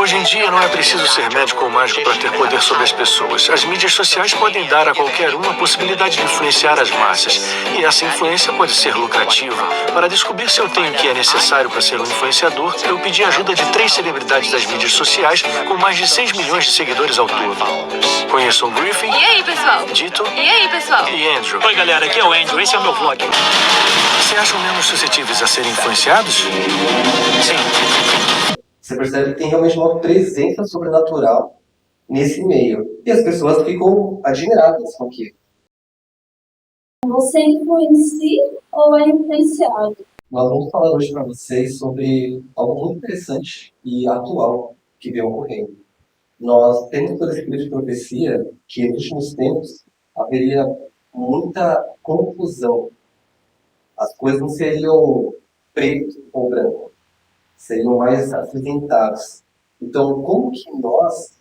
Hoje em dia não é preciso ser médico ou mágico para ter poder sobre as pessoas. As mídias sociais podem dar a qualquer um a possibilidade de influenciar as massas. E essa influência pode ser lucrativa. Para descobrir se eu tenho o que é necessário para ser um influenciador, eu pedi a ajuda de 3 celebridades das mídias sociais com mais de 6 milhões de seguidores ao todo. Conheçam Griffin. E aí, pessoal? Dito. E aí, pessoal? E Andrew. Oi, galera, aqui é o Andrew, esse é o meu vlog. Você acham menos suscetíveis a serem influenciados? Sim. Você percebe que tem realmente uma presença sobrenatural nesse meio. E as pessoas ficam admiradas com aquilo. Você influencia ou é influenciado? Nós vamos falar hoje para vocês sobre algo muito interessante e atual que vem ocorrendo. Nós temos por escrito de profecia que nos últimos tempos haveria muita confusão. As coisas não seriam preto ou branco, seriam mais acinzentadas. Então, como que nós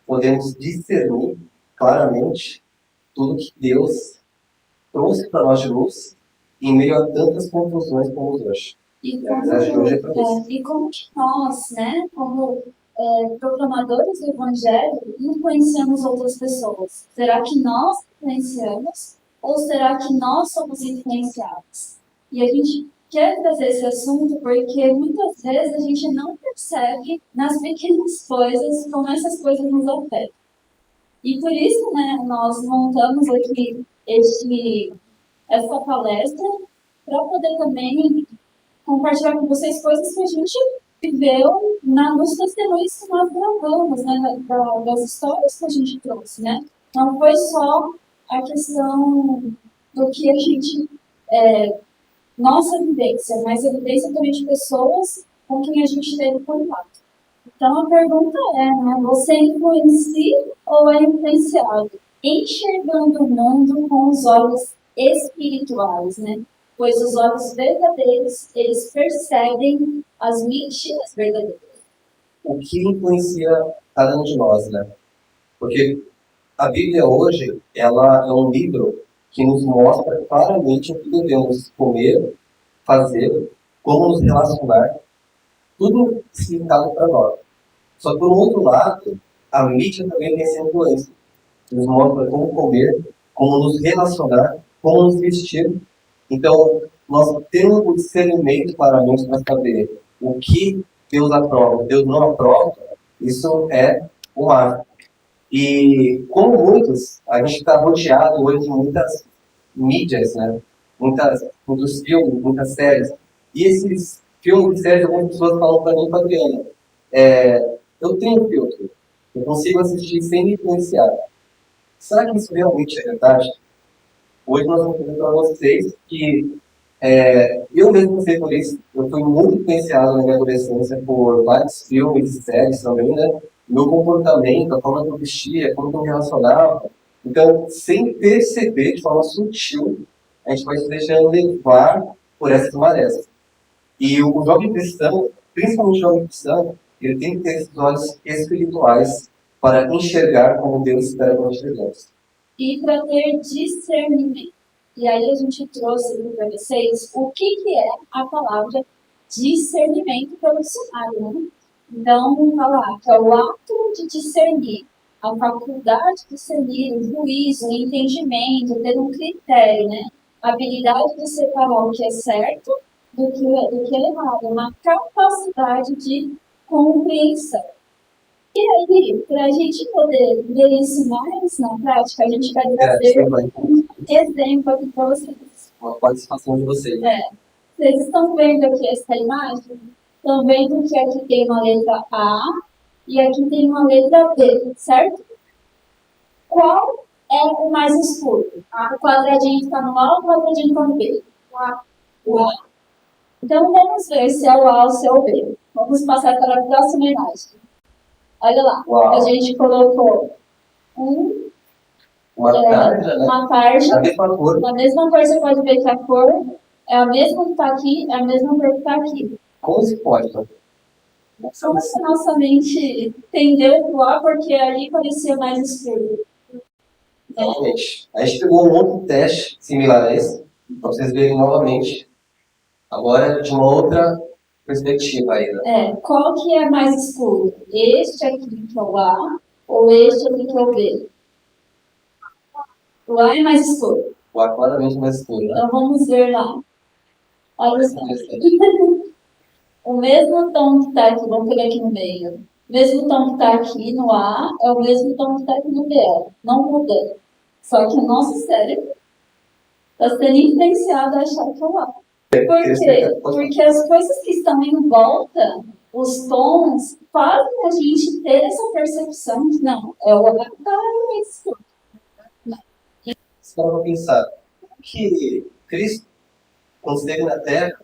podemos discernir claramente tudo que Deus trouxe para nós de luz em meio a tantas confusões como hoje? E como que nós, né, como proclamadores do Evangelho, influenciamos outras pessoas? Será que nós influenciamos ou será que nós somos influenciados? E a gente quer trazer esse assunto porque muitas vezes a gente não percebe nas pequenas coisas como essas coisas nos afetam. E por isso, né, nós montamos aqui essa palestra para poder também compartilhar com vocês coisas que a gente viveu nos testemunhos que nós gravamos, né, das histórias que a gente trouxe, né? Não foi só a questão do que a gente... nossa vivência, mas a vivência também de pessoas com quem a gente teve contato. Então a pergunta é, né, você influencia ou é influenciado? Enxergando o mundo com os olhos espirituais, né? Pois os olhos verdadeiros, eles percebem as mentiras verdadeiras. O que influencia cada um de nós, né? Porque a Bíblia hoje, ela é um livro que nos mostra claramente o que devemos comer, fazer, como nos relacionar, tudo explicado para nós. Só que, por um outro lado, a mídia também tem essa influência. Nos mostra como comer, como nos relacionar, como nos vestir. Então, nós temos o discernimento claramente para saber o que Deus aprova, Deus não aprova. Isso é o mar. E como muitos, a gente está rodeado hoje de muitas mídias, né? Muitos filmes, muitas séries. E esses filmes e séries, algumas pessoas falam para mim, Adriana, eu tenho filtro, eu consigo assistir sem me influenciar. Será que isso realmente é verdade? Hoje nós vamos dizer para vocês que eu mesmo sei por isso, eu fui muito influenciado na minha adolescência por vários filmes e séries também, né? Meu comportamento, a forma que eu vestia, a forma que eu me relacionava. Então, sem perceber, de forma sutil, a gente vai se deixando levar por essas marés. E o jovem cristão, principalmente o jovem cristão, ele tem que ter esses olhos espirituais para enxergar como Deus espera que nós enxergamos. E para ter discernimento. E aí a gente trouxe para vocês o que é a palavra discernimento pelo dicionário, né? Então, vamos falar que é o ato de discernir, a faculdade de discernir, o juízo, o entendimento, ter um critério, né? A habilidade de separar o que é certo do que é errado, uma capacidade de compreensão. E aí, para a gente poder ver isso mais na prática, a gente vai trazer um exemplo aqui para vocês. Uma participação de vocês. Vocês estão vendo aqui essa imagem? Estão vendo que aqui tem uma letra A e aqui tem uma letra B, certo? Qual é o mais escuro? O quadradinho está no A ou o quadradinho está no B? O A. Então vamos ver se é o A ou se é o B. Vamos passar para a próxima imagem. Olha lá, a gente colocou uma tarja, né? Uma tarja, da mesma cor. da mesma cor. Você pode ver que a cor é a mesma que está aqui, é a mesma cor que está aqui. Como se pode? Como se nossa mente tendeu pro A porque ali parecia mais escuro. Exatamente. A gente pegou um outro teste similar a esse, para vocês verem novamente. Agora de uma outra perspectiva aí, né? Qual que é mais escuro? Este aqui que é o A ou este aqui que é o B? O A é mais escuro. O A claramente mais escuro, né? Então vamos ver lá. Olha só. O mesmo tom que está aqui, vamos pegar aqui no meio. O mesmo tom que está aqui no A é o mesmo tom que está aqui no B. Não muda. Só que o nosso cérebro está sendo influenciado a achar que é o A. Por quê? Porque as coisas que estão em volta, os tons, fazem a gente ter essa percepção de não, é o A que está mais escuro. Se para pensar, o que Cristo, quando esteve na Terra,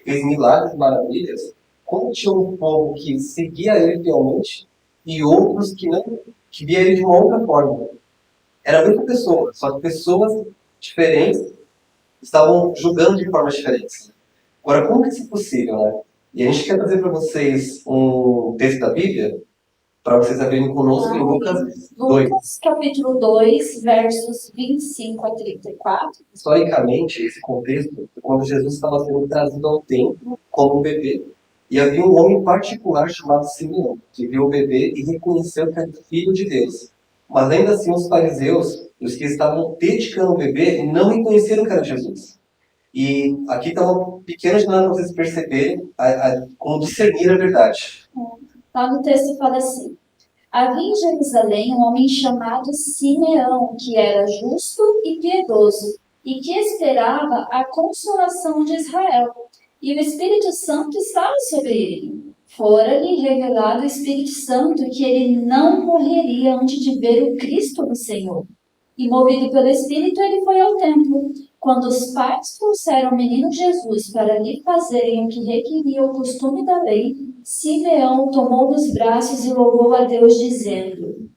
fez milagres e maravilhas, como tinha um povo que seguia ele fielmente e outros que não, que via ele de uma outra forma. Era muita pessoa, só que pessoas diferentes estavam julgando de formas diferentes. Agora, como que isso é possível, né? E a gente quer trazer para vocês um texto da Bíblia, para vocês abrirem conosco em Lucas 2. Lucas, capítulo 2, versos 25 a 34. Historicamente, esse contexto é quando Jesus estava sendo trazido ao templo como um bebê. E havia um homem particular chamado Simeão, que viu o bebê e reconheceu que era filho de Deus. Mas ainda assim, os fariseus, os que estavam dedicando o bebê, não reconheceram que era Jesus. E aqui está uma pequena janela para vocês perceberem como discernir a verdade. Lá no texto fala assim: havia em Jerusalém um homem chamado Simeão, que era justo e piedoso, e que esperava a consolação de Israel. E o Espírito Santo estava sobre ele. Fora-lhe revelado o Espírito Santo que ele não morreria antes de ver o Cristo do Senhor. E movido pelo Espírito, ele foi ao templo. Quando os pais trouxeram o menino Jesus para lhe fazerem o que requeria o costume da lei, Simeão tomou nos braços e louvou a Deus, dizendo: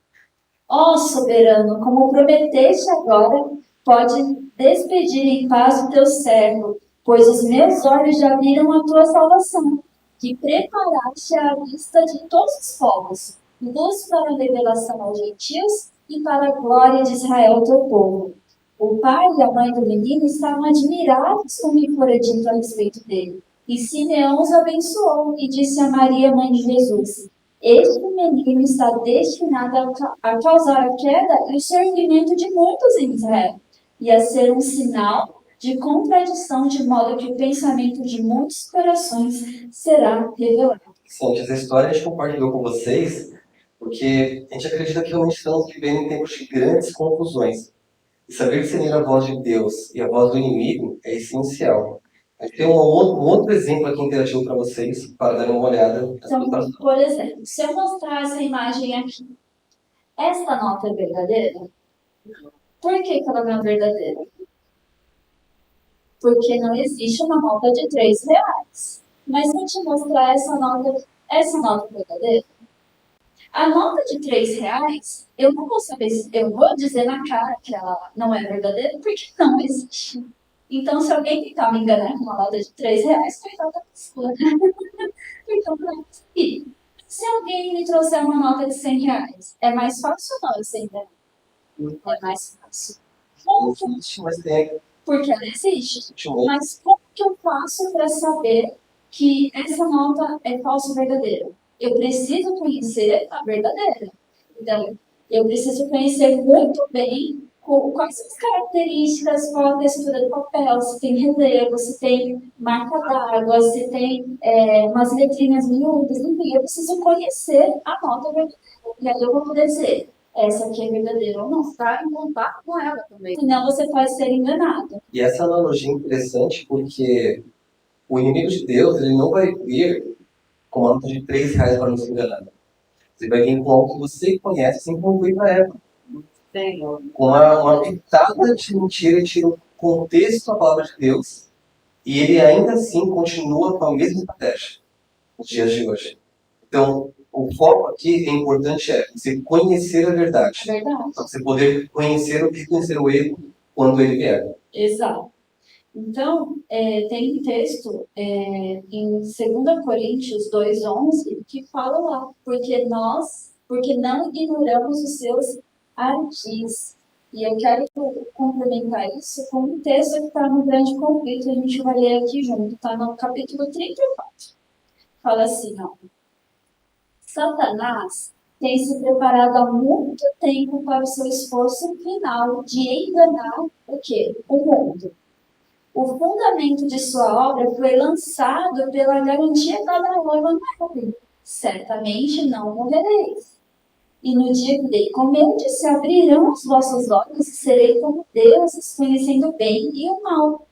ó soberano, como prometeste agora, pode despedir em paz o teu servo, pois os meus olhos já viram a tua salvação, que preparaste à vista de todos os povos, luz para a revelação aos gentios e para a glória de Israel, teu povo. O pai e a mãe do menino estavam admirados com o que fora dito a respeito dele. E Simeão os abençoou e disse a Maria, mãe de Jesus: este menino está destinado a causar a queda e o sofrimento de muitos em Israel, e a ser um sinal de contradição, de modo que o pensamento de muitos corações será revelado. Sim, essa história a gente compartilhou com vocês, porque a gente acredita que realmente estamos vivendo em tempos de grandes confusões. E saber discernir a voz de Deus e a voz do inimigo é essencial. A gente tem um outro exemplo aqui interativo para vocês, para dar uma olhada. Então, por exemplo, se eu mostrar essa imagem aqui, esta nota é verdadeira? Por que ela não é verdadeira? Porque não existe uma nota de R$3. Mas se eu te mostrar essa nota é verdadeira? A nota de R$3, eu não vou saber se eu vou dizer na cara que ela não é verdadeira, porque não existe. Então, se alguém tentar me enganar com uma nota de R$3, coitada da pessoa. Então, pronto. E se alguém me trouxer uma nota de R$100, é mais fácil ou não eu ser enganada? É mais fácil. Como que... Mas tem... Porque ela existe. Mas como que eu faço para saber que essa nota é falsa ou verdadeira? Eu preciso conhecer a verdadeira. Então, eu preciso conhecer muito bem quais são as características, qual a textura do papel, se tem relevo, se tem marca d'água, se tem umas letrinhas miúdas, enfim, eu preciso conhecer a nota verdadeira. E aí eu vou poder dizer, essa aqui é verdadeira ou não, está em contato com ela também. Senão você pode ser enganado. E essa analogia é interessante porque o inimigo de Deus, ele não vai vir com uma nota de R$3 para nos enganar. Você vai vir com algo que você conhece, assim como foi para Eva. Com uma pitada de mentira, ele tira o contexto da palavra de Deus e ele ainda assim continua com a mesma estratégia nos dias de hoje. Então, o foco aqui é importante você conhecer a verdade. Verdade. Para você poder conhecer o erro quando ele vier. Exato. Então, tem um texto em 2 Coríntios 2:11 que fala lá, porque não ignoramos os seus ardis. E eu quero complementar isso com um texto que está no Grande Conflito, a gente vai ler aqui junto, está no capítulo 34. fala assim, ó. Satanás tem se preparado há muito tempo para o seu esforço final de enganar o quê? O mundo. O fundamento de sua obra foi lançado pela garantia dada ao Evangelho. Certamente não morrereis. E no dia que dei comerdes, se abrirão os vossos olhos e serei como deuses, conhecendo o bem e o mal.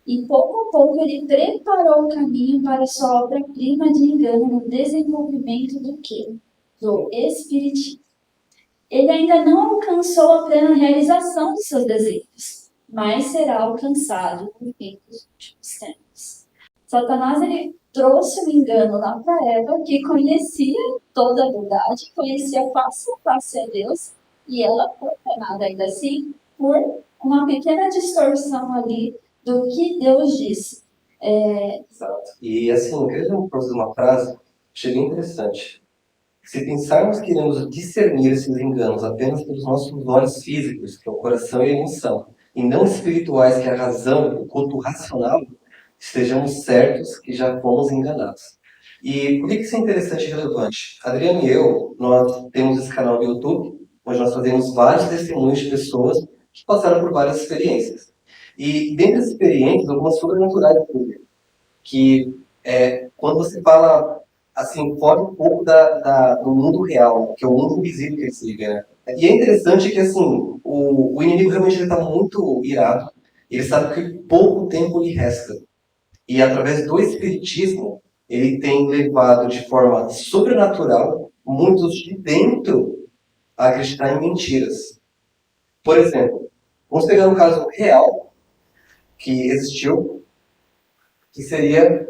E pouco a pouco ele preparou o caminho para sua obra-prima de engano no desenvolvimento do quê? Do Espiritismo. Ele ainda não alcançou a plena realização dos seus desejos, mas será alcançado no fim dos últimos tempos. Satanás, ele trouxe um engano lá para Eva, que conhecia toda a verdade, conhecia face a face a Deus, e ela foi enganada ainda assim por uma pequena distorção ali do que Deus disse. Exato. E assim, eu queria produzir uma frase, achei bem interessante. Se pensarmos que iremos discernir esses enganos apenas pelos nossos olhos físicos, que é o coração e a emoção, e não espirituais, que é a razão, o culto racional, estejamos certos que já fomos enganados. E por que isso é interessante e relevante? Adriano e eu, nós temos esse canal do YouTube, onde nós fazemos vários testemunhos de pessoas que passaram por várias experiências. E dentre as experiências, algumas sobrenaturais, que quando você fala assim, fora um pouco do mundo real, que é o mundo invisível que ele se liga, né? E é interessante que assim, o inimigo realmente está muito irado, ele sabe que pouco tempo lhe resta. E através do espiritismo, ele tem levado de forma sobrenatural muitos de dentro a acreditar em mentiras. Por exemplo, vamos pegar um caso real que existiu, que seria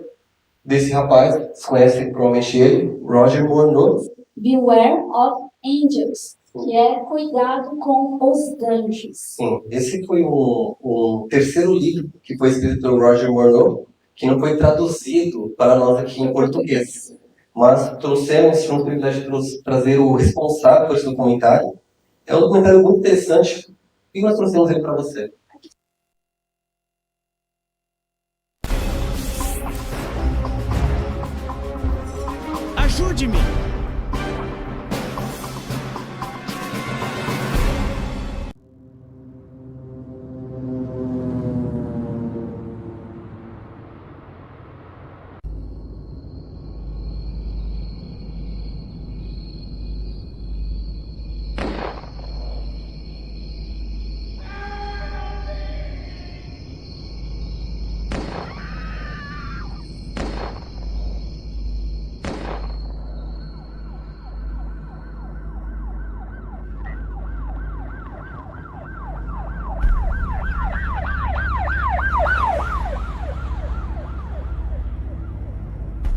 desse rapaz, vocês conhecem provavelmente ele, Roger Morneau. Beware of Angels, que é cuidado com os anjos. Sim, esse foi um terceiro livro que foi escrito pelo Roger Morneau, que não foi traduzido para nós aqui em português. Mas tivemos o privilégio de trazer o responsável por esse documentário. É um documentário muito interessante e nós trouxemos ele para você. Ajude-me!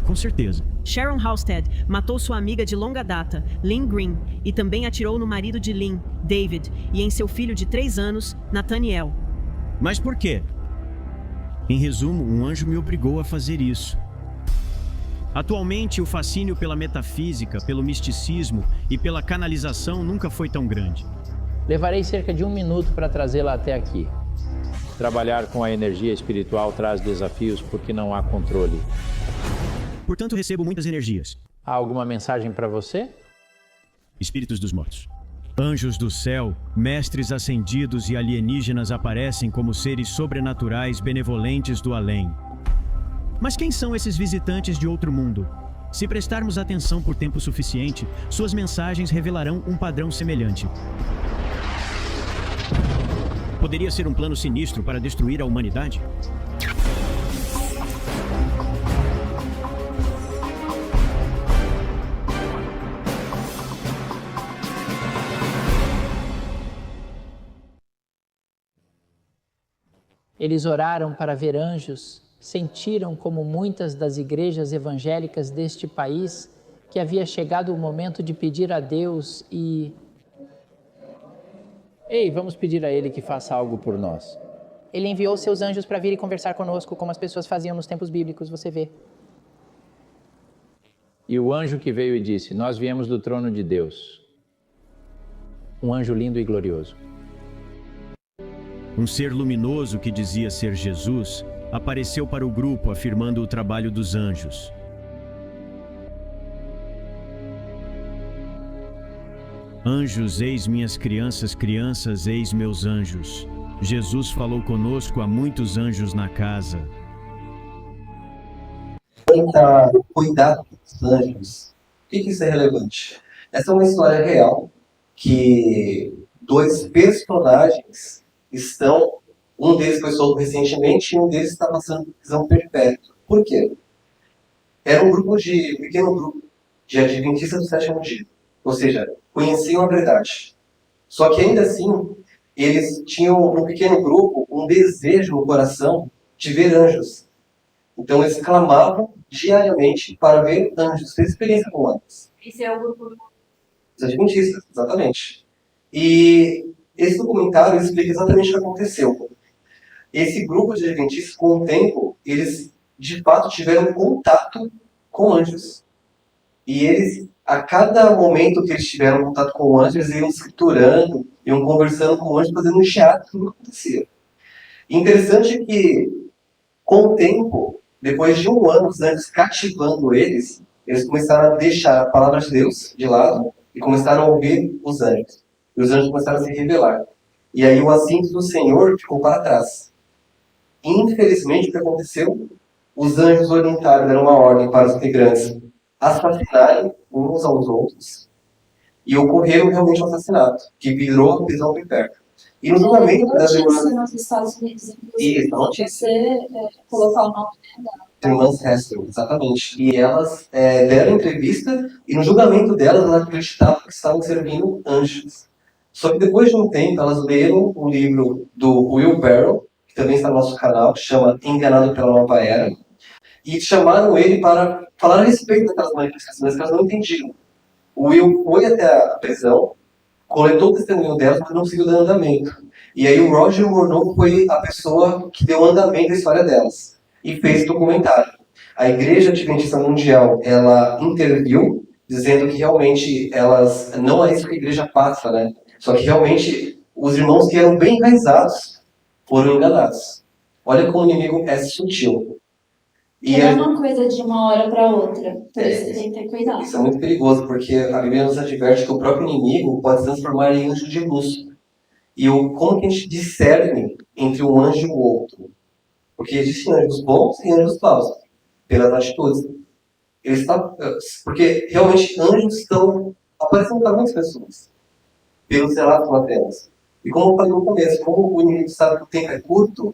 Com certeza. Sharon Halstead matou sua amiga de longa data, Lynn Green, e também atirou no marido de Lynn, David, e em seu filho de 3 anos, Nathaniel. Mas por quê? Em resumo, um anjo me obrigou a fazer isso. Atualmente, o fascínio pela metafísica, pelo misticismo e pela canalização nunca foi tão grande. Levarei cerca de 1 minuto para trazê-la até aqui. Trabalhar com a energia espiritual traz desafios porque não há controle. Portanto, recebo muitas energias. Há alguma mensagem para você? Espíritos dos mortos. Anjos do céu, mestres ascendidos e alienígenas aparecem como seres sobrenaturais benevolentes do além. Mas quem são esses visitantes de outro mundo? Se prestarmos atenção por tempo suficiente, suas mensagens revelarão um padrão semelhante. Poderia ser um plano sinistro para destruir a humanidade? Eles oraram para ver anjos, sentiram, como muitas das igrejas evangélicas deste país, que havia chegado o momento de pedir a Deus e... Ei, vamos pedir a Ele que faça algo por nós. Ele enviou seus anjos para vir e conversar conosco, como as pessoas faziam nos tempos bíblicos, você vê. E o anjo que veio e disse, nós viemos do trono de Deus. Um anjo lindo e glorioso. Um ser luminoso que dizia ser Jesus apareceu para o grupo afirmando o trabalho dos anjos. Anjos, eis minhas crianças, crianças, eis meus anjos. Jesus falou conosco, há muitos anjos na casa. Cuidar dos anjos. Por que isso é relevante? Essa é uma história real que dois personagens estão, um deles foi solto recentemente e um deles está passando por prisão perpétua. Por quê? Era um pequeno grupo de adventistas do sétimo dia. Ou seja, conheciam a verdade. Só que ainda assim, eles tinham no pequeno grupo um desejo no coração de ver anjos. Então eles clamavam diariamente para ver anjos, ter experiência com anjos. Esse é o grupo Os adventistas, exatamente. E esse documentário explica exatamente o que aconteceu. Esse grupo de adventistas, com o tempo, eles de fato tiveram contato com anjos. E eles, a cada momento que eles tiveram contato com anjos, eles iam escriturando, iam conversando com anjos, fazendo um teatro do que acontecia. Interessante é que, com o tempo, depois de um ano, os anjos cativando eles começaram a deixar a palavra de Deus de lado e começaram a ouvir os anjos. E os anjos começaram a se revelar. E aí o assinto do Senhor ficou para trás. Infelizmente, o que aconteceu? Os anjos orientaram, deram uma ordem para os integrantes assassinarem uns aos outros e ocorreu realmente um assassinato, que virou prisão perpétua. E no julgamento das irmãs... nos Estados Unidos, Isso, não tinha. você colocar o nome dela. Irmãs Heston, exatamente. E elas deram entrevista e no julgamento delas, elas acreditavam que estavam servindo anjos. Só que depois de um tempo, elas leram um livro do Will Barrow, que também está no nosso canal, que chama Enganado pela Nova Era, e chamaram ele para falar a respeito daquelas manifestações que elas não entendiam. O Will foi até a prisão, coletou o testemunho delas, mas não conseguiu dar andamento. E aí o Roger Morneau foi a pessoa que deu andamento à história delas e fez documentário. A Igreja Adventista Mundial, ela interviu, dizendo que realmente elas, não é isso que a igreja passa, né? Só que realmente os irmãos que eram bem enraizados foram enganados. Olha como o inimigo é sutil. E não é uma coisa de uma hora para outra, por isso você tem que ter cuidado. Isso é muito perigoso, porque a Bíblia nos adverte que o próprio inimigo pode se transformar em anjo de luz. E como que a gente discerne entre um anjo e o outro? Porque existem anjos bons e anjos maus, pelas atitudes. Porque realmente anjos estão aparecendo para muitas pessoas, pelos relatos maternos. E como eu falei no começo, como o inimigo sabe que o tempo é curto,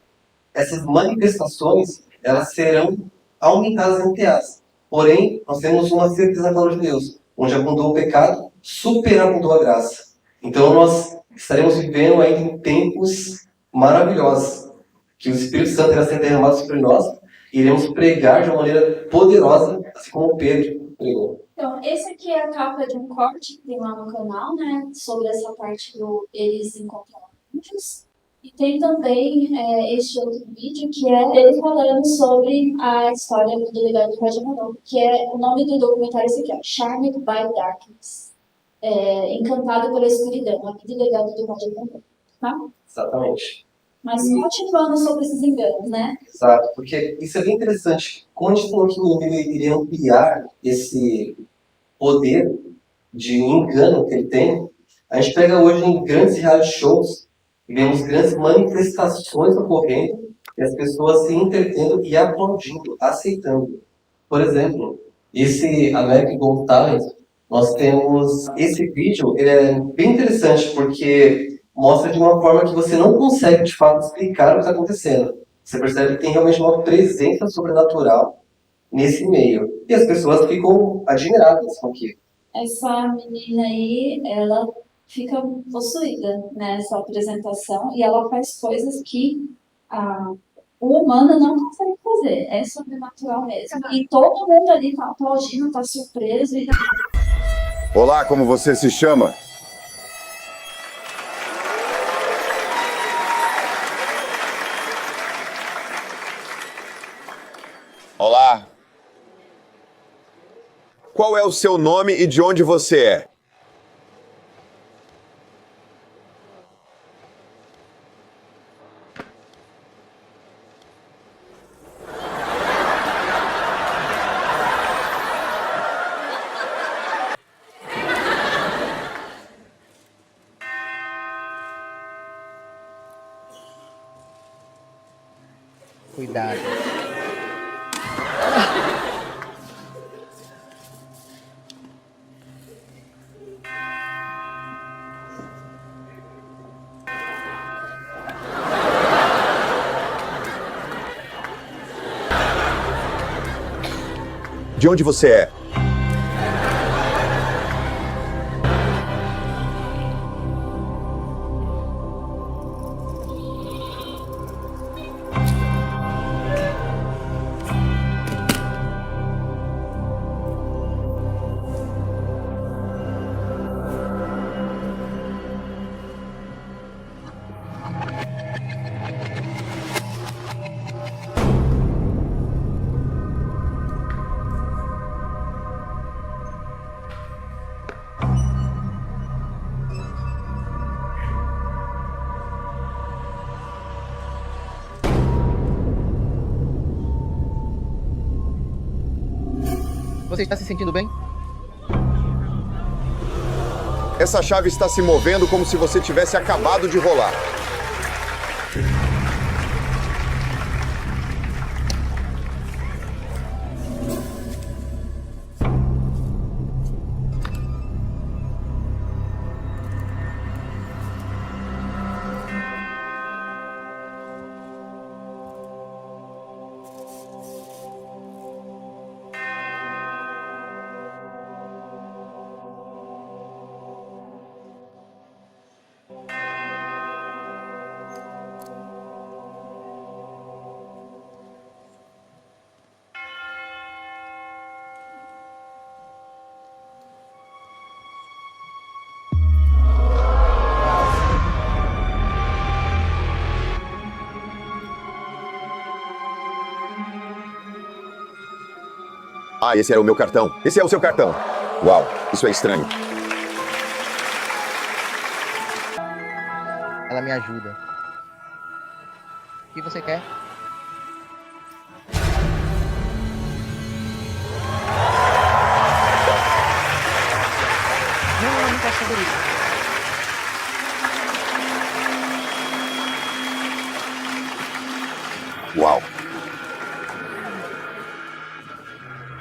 essas manifestações elas serão aumentadas em teatro. Porém, nós temos uma certeza na palavra de Deus, onde abundou o pecado, superabundou a graça. Então nós estaremos vivendo ainda em tempos maravilhosos, que o Espírito Santo irá ser derramado sobre nós e iremos pregar de uma maneira poderosa, assim como Pedro pregou. Então, esse aqui é a capa de um corte que tem lá no canal, né, sobre essa parte do eles encontraram anjos. E tem também este outro vídeo que é ele falando sobre a história do delegado de Roger Morneau, que é o nome do documentário esse aqui, ó, Charmed by Darkness. Encantado pela escuridão, aqui delegado do Roger Morneau, tá? Exatamente. Mas continuando sobre esses enganos, né? Exato, porque isso é bem interessante. Como a gente falou que o inimigo iria ampliar esse poder de engano que ele tem, a gente pega hoje em grandes reality shows e vemos grandes manifestações ocorrendo e as pessoas se entretendo e aplaudindo, aceitando. Por exemplo, esse American Got Talent, nós temos esse vídeo, ele é bem interessante porque mostra de uma forma que você não consegue de fato explicar o que está acontecendo. Você percebe que tem realmente uma presença sobrenatural nesse meio. E as pessoas ficam admiradas com aquilo. Essa menina aí, ela fica possuída nessa apresentação e ela faz coisas que o humano não consegue fazer. É sobrenatural mesmo. E todo mundo ali tá aplaudindo, tá surpreso. E... Olá, como você se chama? Olá. Qual é o seu nome e de onde você é? Cuidado. De onde você é? Você está se sentindo bem? Essa chave está se movendo como se você tivesse acabado de rolar. Ah, esse era o meu cartão. Esse é o seu cartão. Uau, isso é estranho. Ela me ajuda. O que você quer? Não quero saber isso. Uau.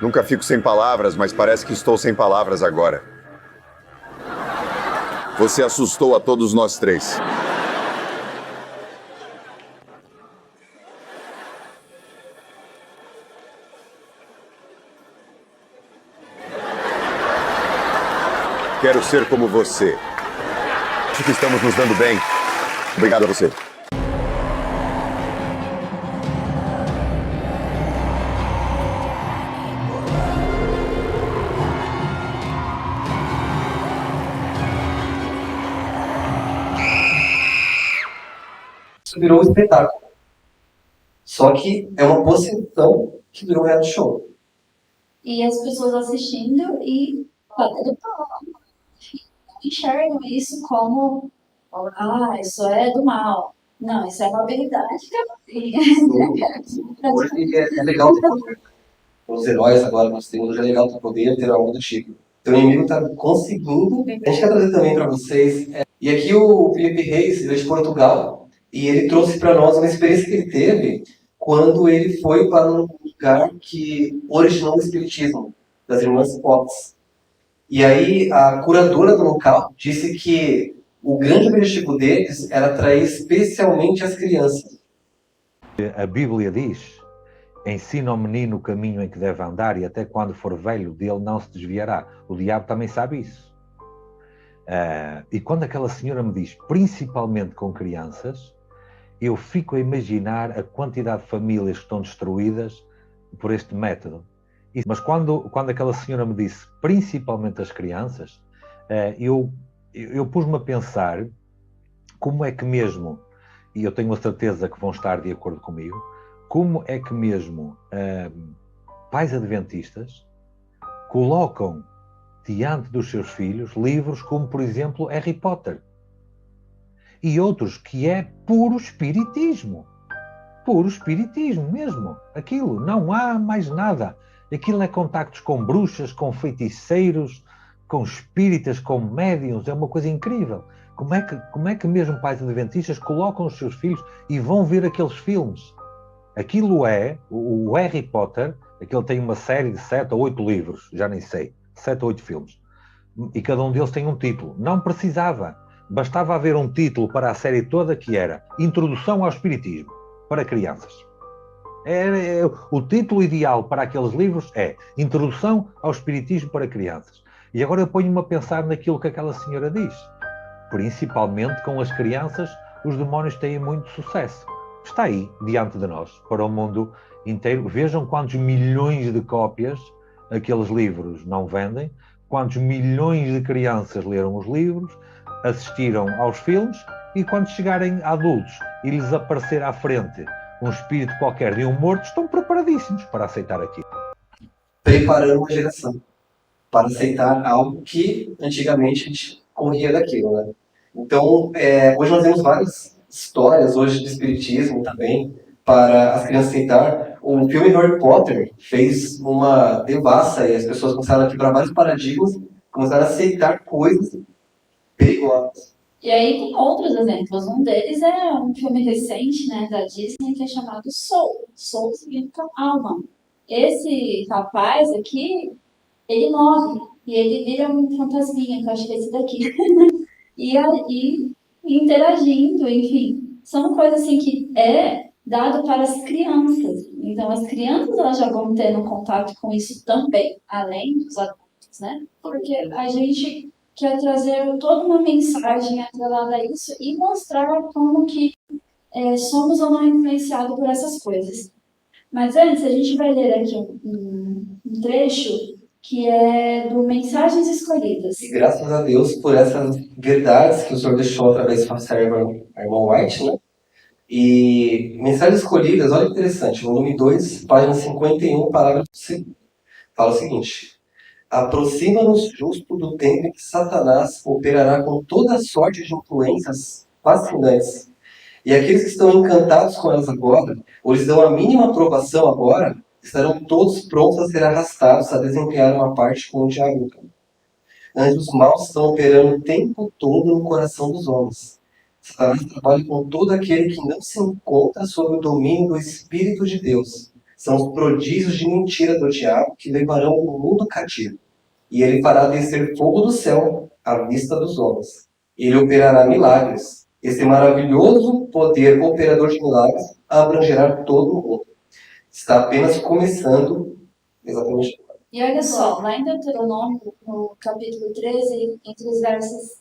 Nunca fico sem palavras, mas parece que estou sem palavras agora. Você assustou a todos nós três. Quero ser como você. Acho que estamos nos dando bem. Obrigado a você. Isso virou um espetáculo. Só que é uma possessão que virou um reality show. E as pessoas assistindo e batendo palma. Enxergam isso como, isso é do mal. Não, isso é uma habilidade que Hoje é legal ter poder. Os heróis agora nós temos, hoje é legal ter poder, ter algo do tipo. Então o inimigo está conseguindo. A gente quer trazer também para vocês. E aqui o Felipe Reis, ele é de Portugal, e ele trouxe para nós uma experiência que ele teve quando ele foi para um lugar que originou o espiritismo, das irmãs Potts. E aí a curadora do local disse que o grande objetivo deles era atrair especialmente as crianças. A Bíblia diz: ensina ao menino o caminho em que deve andar e até quando for velho dele não se desviará. O diabo também sabe isso. E quando aquela senhora me diz, principalmente com crianças, eu fico a imaginar a quantidade de famílias que estão destruídas por este método. Mas quando aquela senhora me disse, principalmente as crianças, eu pus-me a pensar como é que mesmo, e eu tenho a certeza que vão estar de acordo comigo, como é que mesmo pais adventistas colocam diante dos seus filhos livros como, por exemplo, Harry Potter. E outros que é puro espiritismo. Puro espiritismo mesmo. Aquilo, não há mais nada. Aquilo é contactos com bruxas, com feiticeiros, com espíritas, com médiuns. É uma coisa incrível. Como é que mesmo pais adventistas colocam os seus filhos e vão ver aqueles filmes? Aquilo é, o Harry Potter, aquele tem uma série de 7 ou 8 livros, já nem sei, 7 ou 8 filmes, e cada um deles tem um título. Não precisava, bastava haver um título para a série toda que era Introdução ao Espiritismo, para crianças. O título ideal para aqueles livros é Introdução ao Espiritismo para crianças. E agora eu ponho-me a pensar naquilo que aquela senhora diz. Principalmente com as crianças, os demónios têm muito sucesso. Está aí, diante de nós, para o mundo inteiro. Vejam quantos milhões de cópias aqueles livros não vendem, quantos milhões de crianças leram os livros, assistiram aos filmes, e quando chegarem adultos e lhes aparecer à frente um espírito qualquer de um morto, estão preparadíssimos para aceitar aquilo. Preparando uma geração para aceitar algo que antigamente a gente corria daquilo, né? Então, hoje nós temos várias histórias hoje de espiritismo também para as crianças aceitar. O filme Harry Potter fez uma devassa e as pessoas começaram a quebrar vários paradigmas, começaram a aceitar coisas perigosas. E aí tem outros exemplos. Um deles é um filme recente, né, da Disney, que é chamado Soul. Soul significa alma. Esse rapaz aqui, ele morre e ele vira um fantasminha, que eu acho que é esse daqui. e aí, interagindo, enfim. São coisas assim que é dado para as crianças. Então, as crianças elas já vão tendo contato com isso também, além dos adultos, né? Porque a gente quer trazer toda uma mensagem atrelada a isso e mostrar como que somos ou não influenciados por essas coisas. Mas antes, a gente vai ler aqui um trecho que é do Mensagens Escolhidas. E graças a Deus por essas verdades que o Senhor deixou através da sua irmã White, né? E Mensagens Escolhidas, olha que interessante, volume 2, página 51, parágrafo 2. Fala o seguinte: aproxima-nos justo do tempo em que Satanás operará com toda sorte de influências fascinantes. E aqueles que estão encantados com elas agora, ou lhes dão a mínima aprovação agora, estarão todos prontos a ser arrastados a desempenhar uma parte com o diabo. Anjos maus estão operando o tempo todo no coração dos homens. Satanás trabalha com todo aquele que não se encontra sob o domínio do Espírito de Deus. São os prodígios de mentira do diabo que levarão o mundo cativo. E ele fará descer fogo do céu à vista dos homens. Ele operará milagres. Esse maravilhoso poder operador de milagres abrangerá todo o mundo. Está apenas começando exatamente agora. E olha só, lá em Deuteronômio, no capítulo 13, entre os versos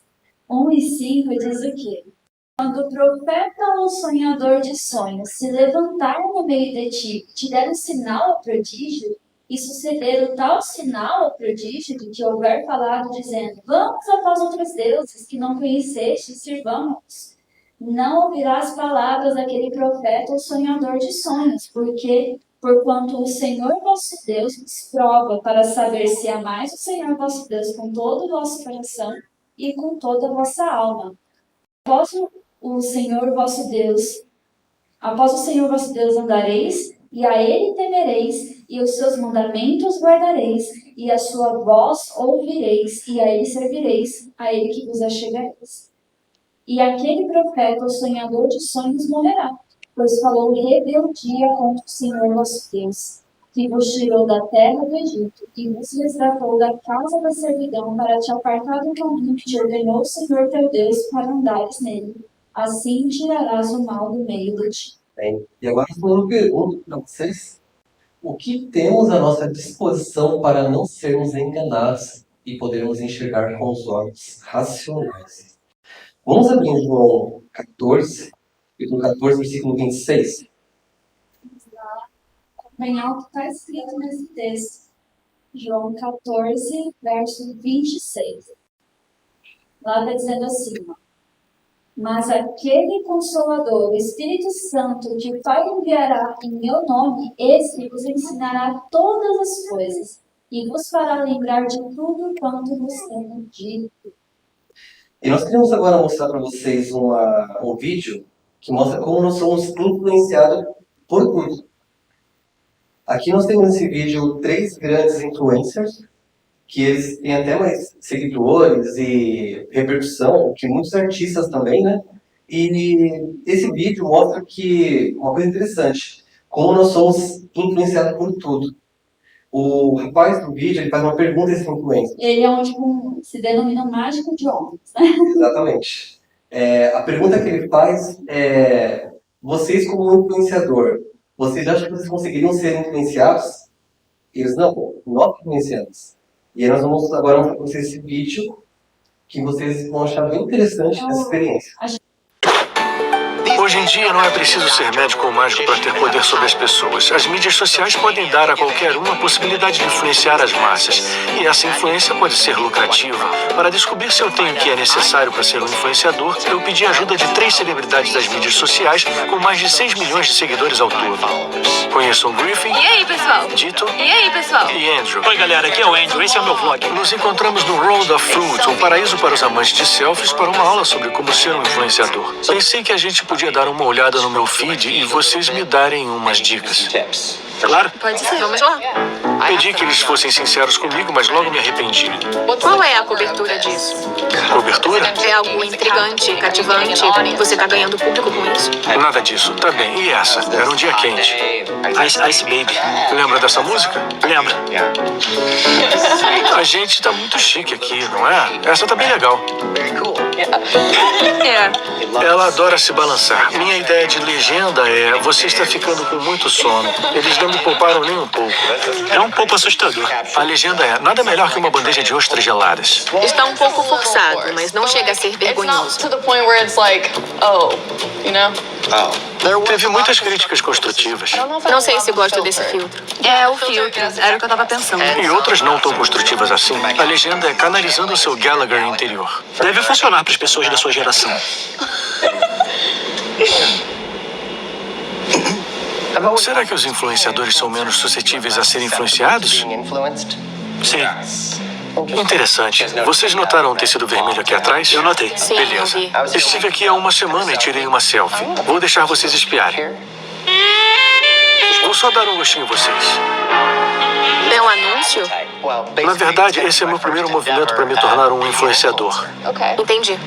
1 e 5, diz o quê? Quando o profeta ou sonhador de sonhos se levantar no meio de ti e te der um sinal ou prodígio, e suceder o tal sinal ou prodígio de que houver falado, dizendo: vamos após outros deuses que não conheceste e sirvamos, não ouvirás palavras daquele profeta ou sonhador de sonhos, porquanto o Senhor vosso Deus vos prova para saber se amais o Senhor vosso Deus com todo o vosso coração e com toda a vossa alma. Após o Senhor vosso Deus andareis, e a ele temereis, e os seus mandamentos guardareis, e a sua voz ouvireis, e a ele servireis, a ele que vos achegareis. E aquele profeta ou sonhador de sonhos morrerá, pois falou rebeldia contra o Senhor vosso Deus, que vos tirou da terra do Egito, e vos resgatou da casa da servidão, para te apartar do caminho que te ordenou o Senhor teu Deus para andares nele. Assim tirarás o mal do meio de ti. Bem, e agora eu pergunto para vocês: o que temos à nossa disposição para não sermos enganados e podermos enxergar com os olhos racionais? Vamos abrir em João 14, capítulo 14, versículo 26. Vamos lá acompanhar o que está escrito nesse texto. João 14, verso 26. Lá está dizendo assim, ó: mas aquele Consolador, o Espírito Santo, que o Pai enviará em meu nome, esse vos ensinará todas as coisas e vos fará lembrar de tudo quanto vos tenho dito. E nós queremos agora mostrar para vocês um vídeo que mostra como nós somos influenciados por tudo. Aqui nós temos nesse vídeo 3 grandes influencers, que eles têm até mais seguidores e repercussão que muitos artistas também, né? E esse vídeo mostra que uma coisa interessante: como nós somos influenciados por tudo. O rapaz do vídeo, ele faz uma pergunta a esse influencer. Ele é se denomina um mágico de homens, né? Exatamente. A pergunta que ele faz é: vocês como influenciador, vocês acham que vocês conseguiriam ser influenciados? Eles não, nós influenciamos. E aí nós vamos agora mostrar para vocês esse vídeo que vocês vão achar bem interessante essa experiência. Hoje em dia não é preciso ser médico ou mágico para ter poder sobre as pessoas. As mídias sociais podem dar a qualquer um a possibilidade de influenciar as massas. E essa influência pode ser lucrativa. Para descobrir se eu tenho o que é necessário para ser um influenciador, eu pedi a ajuda de 3 celebridades das mídias sociais com mais de 6 milhões de seguidores ao todo. Conheçam Griffin, E aí, pessoal? Dito E aí, pessoal? e Andrew. Oi, galera, aqui é o Andrew, esse é o meu vlog. Nos encontramos no Road of Fruit, um paraíso para os amantes de selfies, para uma aula sobre como ser um influenciador. Pensei que a gente podia dar uma olhada no meu feed e vocês me darem umas dicas. Claro. Pode ser, vamos lá. Pedi que eles fossem sinceros comigo, mas logo me arrependi. Qual é a cobertura disso? Cobertura? É algo intrigante, cativante? Você tá ganhando público com isso? Nada disso. Tá bem. E essa? Era um dia quente. Ice Baby. Lembra dessa música? Lembra? A gente tá muito chique aqui, não é? Essa tá bem legal. É. Ela adora se balançar. Minha ideia de legenda é: você está ficando com muito sono. Eles não me pouparam nem um pouco. É um pouco assustador. A legenda é: nada melhor que uma bandeja de ostras geladas. Está um pouco forçado, mas não chega a ser vergonhoso. Teve muitas críticas construtivas. Não sei se gosto desse filtro. É, o filtro. Era o que eu tava pensando. E outras não tão construtivas assim. A legenda é canalizando o seu Gallagher interior. Deve funcionar para as pessoas da sua geração. Será que os influenciadores são menos suscetíveis a serem influenciados? Sim. Interessante. Vocês notaram o tecido vermelho aqui atrás? Eu notei. Sim, Beleza. eu vi. Estive aqui há uma semana e tirei uma selfie. Vou deixar vocês espiarem. Vou só dar um gostinho em vocês. É um anúncio? Na verdade, esse é meu primeiro movimento para me tornar um influenciador. Entendi.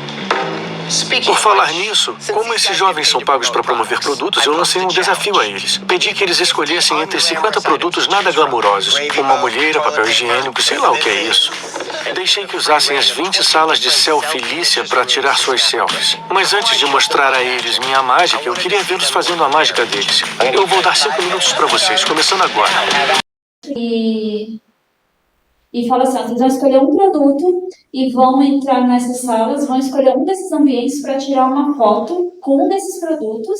Por falar nisso, como esses jovens são pagos para promover produtos, eu lancei um desafio a eles. Pedi que eles escolhessem entre 50 produtos nada glamurosos. Uma molheira, papel higiênico, sei lá o que é isso. Deixei que usassem as 20 salas de selfilícia para tirar suas selfies. Mas antes de mostrar a eles minha mágica, eu queria vê-los fazendo a mágica deles. Eu vou dar 5 minutos para vocês, começando agora. E fala assim, ó, vocês vão escolher um produto e vão entrar nessas salas, vão escolher um desses ambientes para tirar uma foto com um desses produtos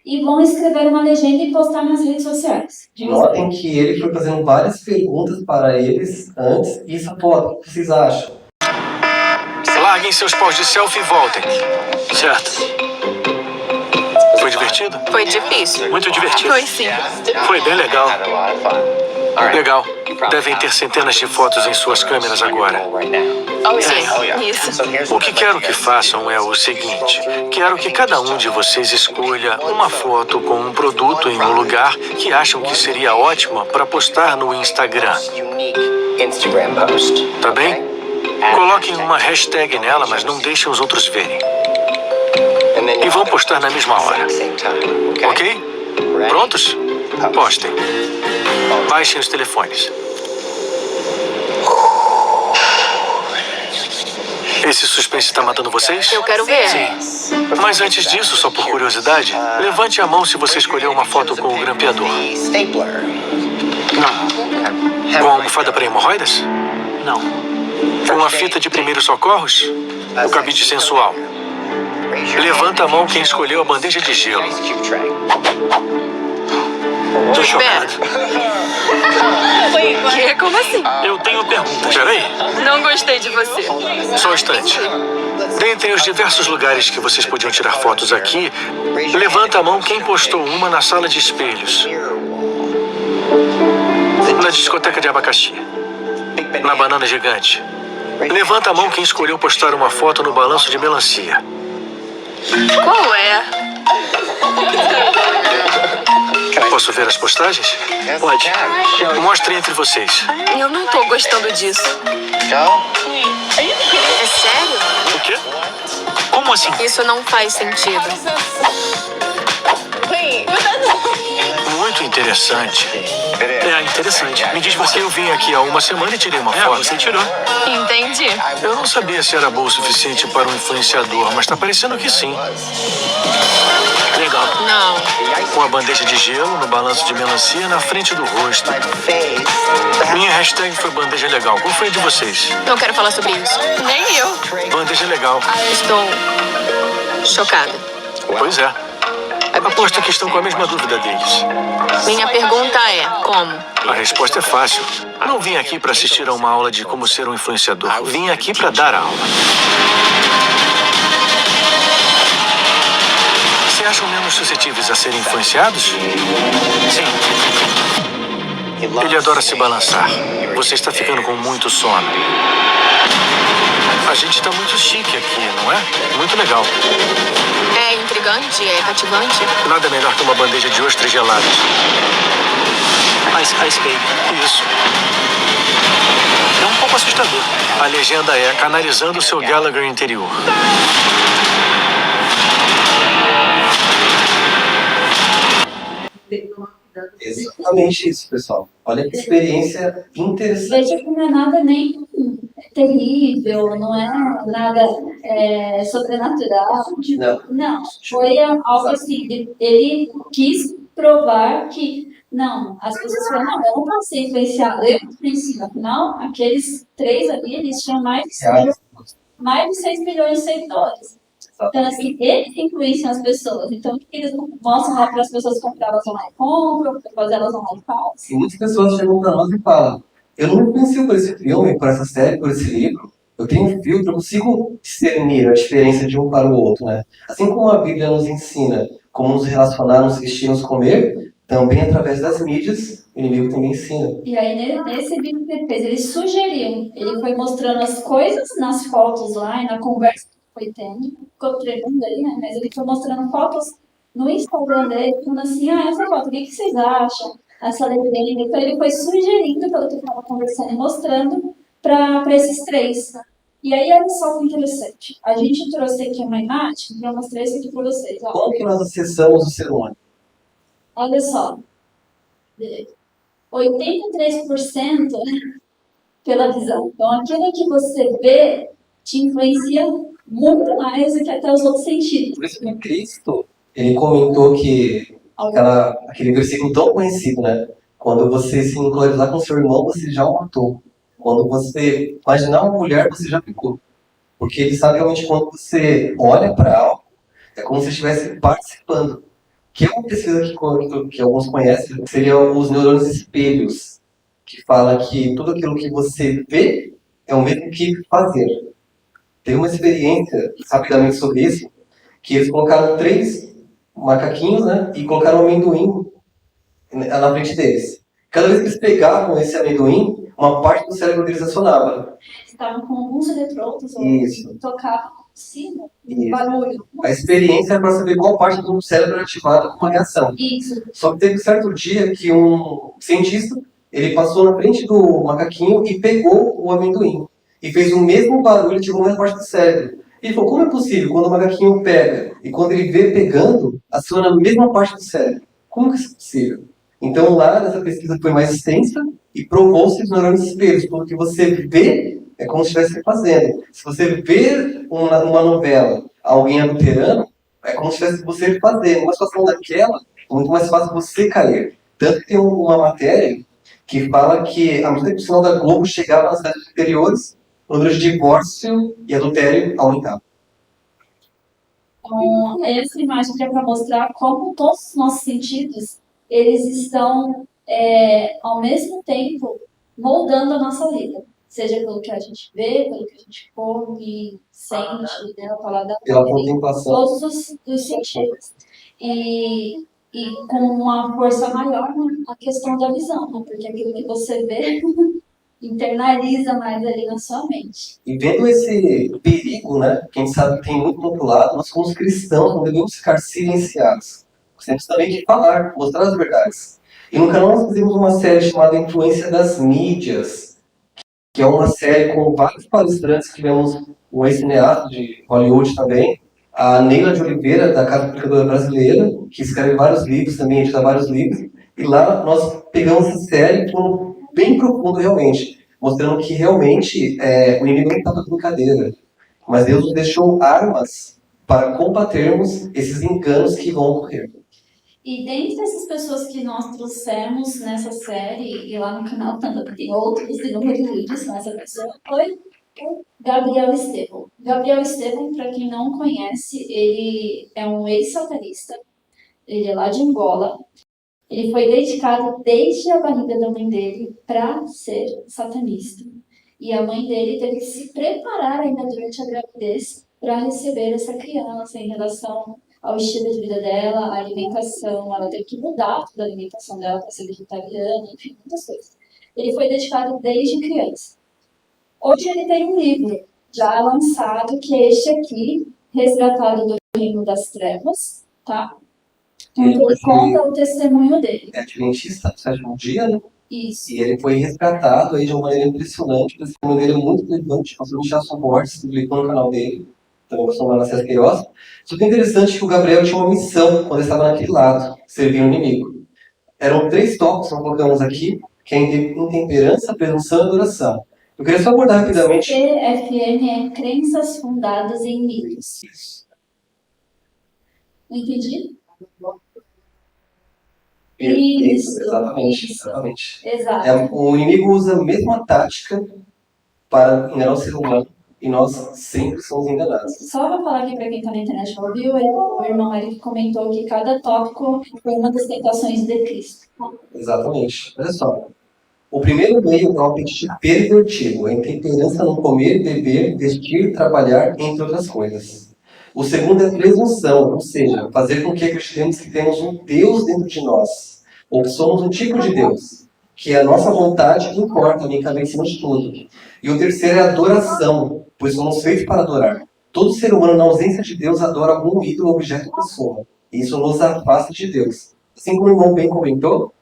e vão escrever uma legenda e postar nas redes sociais. Notem que ele foi fazendo várias perguntas para eles antes e isso apoia. O que vocês acham? Larguem seus paus de selfie e voltem. Certo. Foi divertido? Foi difícil. Muito divertido. Foi sim. Foi bem legal. Legal. Devem ter centenas de fotos em suas câmeras agora. Sim, isso. O que quero que façam é o seguinte: quero que cada um de vocês escolha uma foto com um produto em um lugar que acham que seria ótima para postar no Instagram. Tá bem? Coloquem uma hashtag nela, mas não deixem os outros verem. E vão postar na mesma hora. Ok? Prontos? Postem. Baixem os telefones. Esse suspense está matando vocês? Eu quero ver. Mas antes disso, só por curiosidade, levante a mão se você escolheu uma foto com o grampeador. Não. Com a almofada para hemorroidas? Não. Com a fita de primeiros socorros? O cabide sensual? Levanta a mão quem escolheu a bandeja de gelo. Tô chocado. Que? Como assim? Eu tenho perguntas. Peraí, Não gostei de você. só um instante. Dentre os diversos lugares que vocês podiam tirar fotos aqui, levanta a mão quem postou uma na sala de espelhos. Na discoteca de abacaxi. Na banana gigante. Levanta a mão quem escolheu postar uma foto no balanço de melancia. Qual é? Posso ver as postagens? Pode. Mostre entre vocês. Eu não tô gostando disso. É sério? O quê? Como assim? Isso não faz sentido. Muito Interessante. É interessante. Me diz você. Eu vim aqui há uma semana e tirei uma foto. Você tirou. Entendi. Eu não sabia se era boa o suficiente para um influenciador, mas tá parecendo que sim. Legal. Não. Com a bandeja de gelo no balanço de melancia na frente do rosto. Minha hashtag foi bandeja legal. Qual foi a de vocês? Não quero falar sobre isso. Nem eu. Bandeja legal. Estou chocada. Pois é. Aposto que estão com a mesma dúvida deles. Minha pergunta é: como? A resposta é fácil. Não vim aqui para assistir a uma aula de como ser um influenciador. Vim aqui para dar aula. Se acham menos suscetíveis a serem influenciados? Sim. Ele adora se balançar. Você está ficando com muito sono. A gente está muito chique aqui, não é? Muito legal. É intrigante? É cativante? Nada melhor que uma bandeja de ostras geladas. Ice Baby. Isso. É um pouco assustador. A legenda é canalizando o seu Gallagher interior. Exatamente isso, pessoal. Olha que experiência interessante. Veja que não é nada nem terrível, não é nada sobrenatural. Não, foi algo assim, ele quis provar que, não, as pessoas falam, não, eu não posso ser influenciado, eu influencio. Afinal, aqueles 3 ali, eles tinham mais de 6 milhões de seguidores. Então, assim, eles influenciam as pessoas. Então, o que eles mostram lá para as pessoas comprar, elas vão lá e compram, depois elas vão lá e fazem. E muitas pessoas chegam para nós e falam, eu não me influencio por esse filme, por essa série, por esse livro. Eu tenho um filtro, eu consigo discernir a diferença de um para o outro, né? Assim como a Bíblia nos ensina como nos relacionar, nos vestir, nos comer, também através das mídias, o inimigo também ensina. E aí, nesse vídeo que ele fez, ele sugeriu, ele foi mostrando as coisas nas fotos lá e na conversa que foi tendo, ficou tremendo ali, né? Mas ele foi mostrando fotos no Instagram dele, falando assim, essa foto, o que vocês acham? Essa legenda. Então ele foi sugerindo, pelo que eu estava conversando e mostrando, para esses 3. E aí, olha só que interessante. A gente trouxe aqui uma imagem, para mostrar isso aqui para vocês. Ó. Como que nós acessamos o ser humano? Olha só. 83% pela visão. Então, aquilo que você vê te influencia muito mais do que até os outros sentidos. Por isso que Cristo, ele comentou que aquele versículo tão conhecido, né? Quando você se encontrar com seu irmão, você já o matou. Quando você imaginar uma mulher, você já ficou. Porque ele sabe realmente quando você olha para algo, é como se estivesse participando. Que é uma pesquisa que alguns conhecem, seria os neurônios espelhos, que fala que tudo aquilo que você vê é o mesmo que fazer. Teve uma experiência, rapidamente sobre isso, que eles colocaram 3 macaquinhos, né, e colocaram um amendoim na frente deles. Cada vez que eles pegavam esse amendoim, uma parte do cérebro deles acionava. Estavam com alguns eletrodos, Isso. tocavam em cima, Isso. barulho. A experiência é para saber qual parte do cérebro era ativada com uma reação. Isso. Só que teve um certo dia que um cientista, ele passou na frente do macaquinho e pegou o amendoim. E fez o mesmo barulho de uma parte do cérebro. Ele falou, como é possível quando o macaquinho pega e quando ele vê pegando, aciona a mesma parte do cérebro? Como que isso é possível? Então lá, nessa pesquisa foi mais extensa e provou-se os neurônios espelhos. Tudo que você vê é como se estivesse fazendo. Se você vê uma novela, alguém adulterando, é como se estivesse você fazendo. Uma situação daquela, é muito mais fácil você cair. Tanto que tem uma matéria que fala que, à medida que o sinal da Globo chegava nas cidades interiores, o número de divórcio e adultério aumentava. Então, essa imagem que é para mostrar como todos os nossos sentidos, eles estão, ao mesmo tempo, moldando a nossa vida. Seja pelo que a gente vê, pelo que a gente come, sente, né, o paladar, pela contemplação. todos os sentidos. E com uma força maior, né, a questão da visão, né, porque aquilo que você vê internaliza mais ali na sua mente. E vendo esse perigo, né, que a gente sabe que tem muito do outro lado, nós como cristãos não devemos ficar silenciados. Nós temos também que falar, mostrar as verdades. E no canal nós fizemos uma série chamada Influência das Mídias, que é uma série com vários palestrantes. Tivemos o ex-cineasta de Hollywood também, a Neila de Oliveira, da Casa Publicadora Brasileira, que escreve vários livros também, edita vários livros. E lá nós pegamos essa série com bem profundo realmente, mostrando que realmente o inimigo não estava com brincadeira, mas Deus nos deixou armas para combatermos esses enganos que vão ocorrer. E dentre essas pessoas que nós trouxemos nessa série, e lá no canal também tem outros inúmeros vídeos com essa pessoa, foi o Gabriel Estevão. Gabriel Estevão, para quem não conhece, ele é um ex-satanista, ele é lá de Angola. Ele foi dedicado desde a barriga da mãe dele para ser satanista. E a mãe dele teve que se preparar ainda durante a gravidez para receber essa criança em relação ao estilo de vida dela, a alimentação. Ela teve que mudar toda a alimentação dela para ser vegetariana, enfim, muitas coisas. Ele foi dedicado desde criança. Hoje ele tem um livro já lançado, que é este aqui, Resgatado do Reino das Trevas, tá? Ele conta o testemunho dele. É adventista do sétimo dia, né? Isso. E ele foi resgatado aí de uma maneira impressionante. O testemunho dele é muito relevante. Pastor Michel Borges publicou no canal dele, também o pastor Manassés Queiroz. Só que é interessante que o Gabriel tinha uma missão quando ele estava naquele lado, servir o inimigo. Eram 3 tópicos que nós colocamos aqui, que é intemperança, presunção e adoração. Eu queria só abordar rapidamente. CFM é crenças fundadas em mitos. Não entendi? Isso, exatamente. Exato. O inimigo usa a mesma tática para enganar o ser humano e nós sempre somos enganados. Só para falar aqui para quem está na internet não ouviu, o irmão Eric comentou que cada tópico foi uma das tentações de Cristo. Exatamente. Olha só. O primeiro meio é o apetite pervertido, a intemperança no comer, beber, vestir, trabalhar, entre outras coisas. O segundo é a presunção, ou seja, fazer com que acreditemos que temos um Deus dentro de nós, ou que somos um tipo de Deus, que é a nossa vontade que importa, nem cabe em cima de tudo. E o terceiro é a adoração, pois somos feitos para adorar. Todo ser humano, na ausência de Deus, adora algum ídolo, objeto ou pessoa. E isso nos afasta de Deus. Assim como o irmão bem comentou,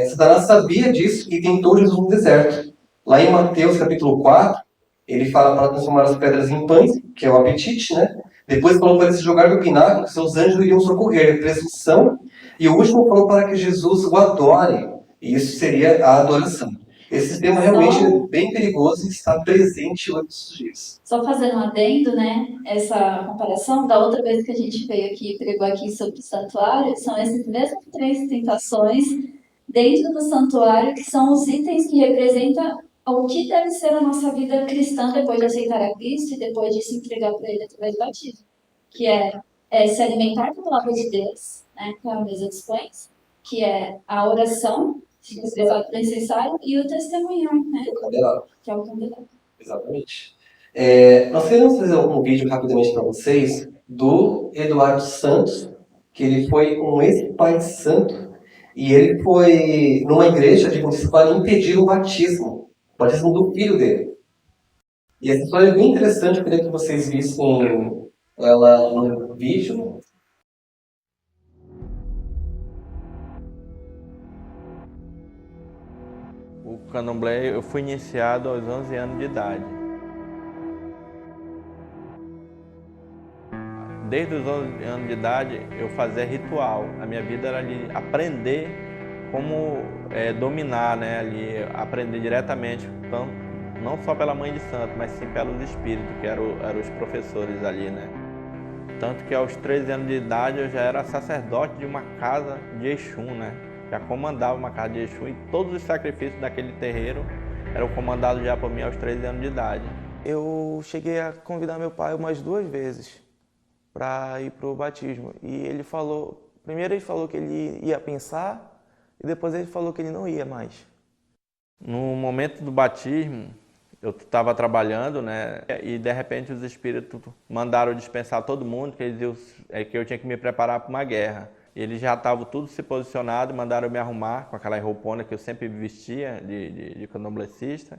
Satanás sabia disso e tentou Jesus no deserto. Lá em Mateus capítulo 4, ele fala para transformar as pedras em pães, que é o apetite, né? Depois falou para ele se jogar do pináculo, que seus anjos iriam socorrer, presunção. E o último falou para que Jesus o adore. E isso seria a adoração. Esse sistema realmente é bem perigoso e está presente hoje nos dias. Só fazendo um adendo, né? Essa comparação, da outra vez que a gente veio aqui, pregou aqui sobre o santuário, são essas mesmas 3 tentações dentro do santuário, que são os itens que representam o que deve ser a nossa vida cristã depois de aceitar a Cristo e depois de se entregar para Ele através do batismo. Que é se alimentar da palavra de Deus, né, que é a mesa dos pães, que é a oração, se precisar necessário, e o testemunhar, né, que é o candelabro. Exatamente. Nós queremos fazer um vídeo rapidamente para vocês do Eduardo Santos, que ele foi um ex-pai santo, e ele foi numa igreja adventista para impedir o batismo do filho dele. E essa história é bem interessante, eu queria que vocês vissem ela no vídeo. O candomblé eu fui iniciado aos 11 anos de idade. Desde os 11 anos de idade eu fazia ritual. A minha vida era ali aprender como dominar, né, ali, aprender diretamente, então, não só pela mãe de santo, mas sim pelos espíritos, que eram os professores ali, né. Tanto que aos 13 anos de idade eu já era sacerdote de uma casa de Exum, né, já comandava uma casa de Exum e todos os sacrifícios daquele terreiro eram comandados já por mim aos 13 anos de idade. Eu cheguei a convidar meu pai umas 2 vezes para ir para o batismo e ele falou, primeiro ele falou que ele ia pensar, e depois ele falou que ele não ia mais. No momento do batismo, eu estava trabalhando, né? E de repente os espíritos mandaram dispensar todo mundo, que eles diziam que eu tinha que me preparar para uma guerra. Eles já estavam tudo se posicionado, mandaram eu me arrumar com aquela roupona que eu sempre vestia de candomblecista.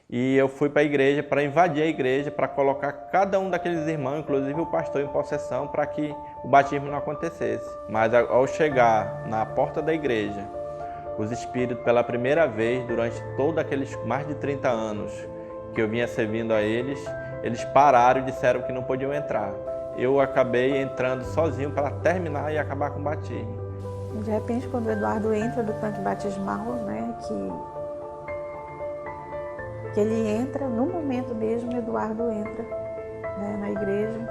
E eu fui para a igreja, para invadir a igreja, para colocar cada um daqueles irmãos, inclusive o pastor, em possessão, para que o batismo não acontecesse. Mas ao chegar na porta da igreja, os espíritos, pela primeira vez, durante todos aqueles mais de 30 anos que eu vinha servindo a eles pararam e disseram que não podiam entrar. Eu acabei entrando sozinho para terminar e acabar com o batismo. De repente, quando o Eduardo entra do tanque batismal, né, que ele entra, no momento mesmo, o Eduardo entra, né, na igreja,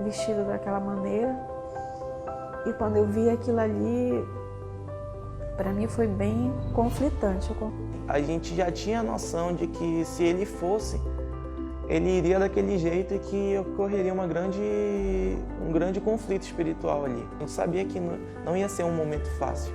vestido daquela maneira. E quando eu vi aquilo ali, para mim foi bem conflitante. A gente já tinha noção de que se ele fosse, ele iria daquele jeito e que ocorreria um grande conflito espiritual ali. Eu sabia que não ia ser um momento fácil.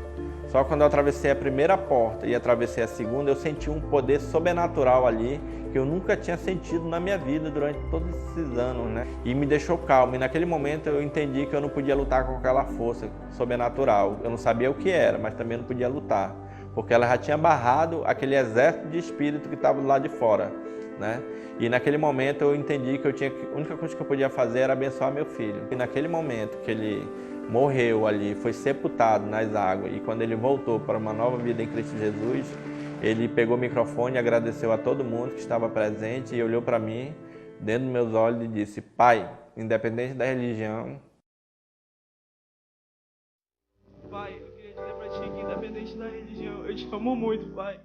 Só quando eu atravessei a primeira porta e atravessei a segunda, eu senti um poder sobrenatural ali que eu nunca tinha sentido na minha vida durante todos esses anos, né? E me deixou calmo. E naquele momento eu entendi que eu não podia lutar com aquela força sobrenatural. Eu não sabia o que era, mas também não podia lutar, porque ela já tinha barrado aquele exército de espírito que estava do lado de fora, né? E naquele momento eu entendi que a única coisa que eu podia fazer era abençoar meu filho. E naquele momento que ele morreu ali, foi sepultado nas águas, e quando ele voltou para uma nova vida em Cristo Jesus, ele pegou o microfone e agradeceu a todo mundo que estava presente e olhou para mim, dentro dos meus olhos, e disse: Pai, independente da religião... Pai, eu queria dizer para ti que independente da religião, eu te amo muito, Pai.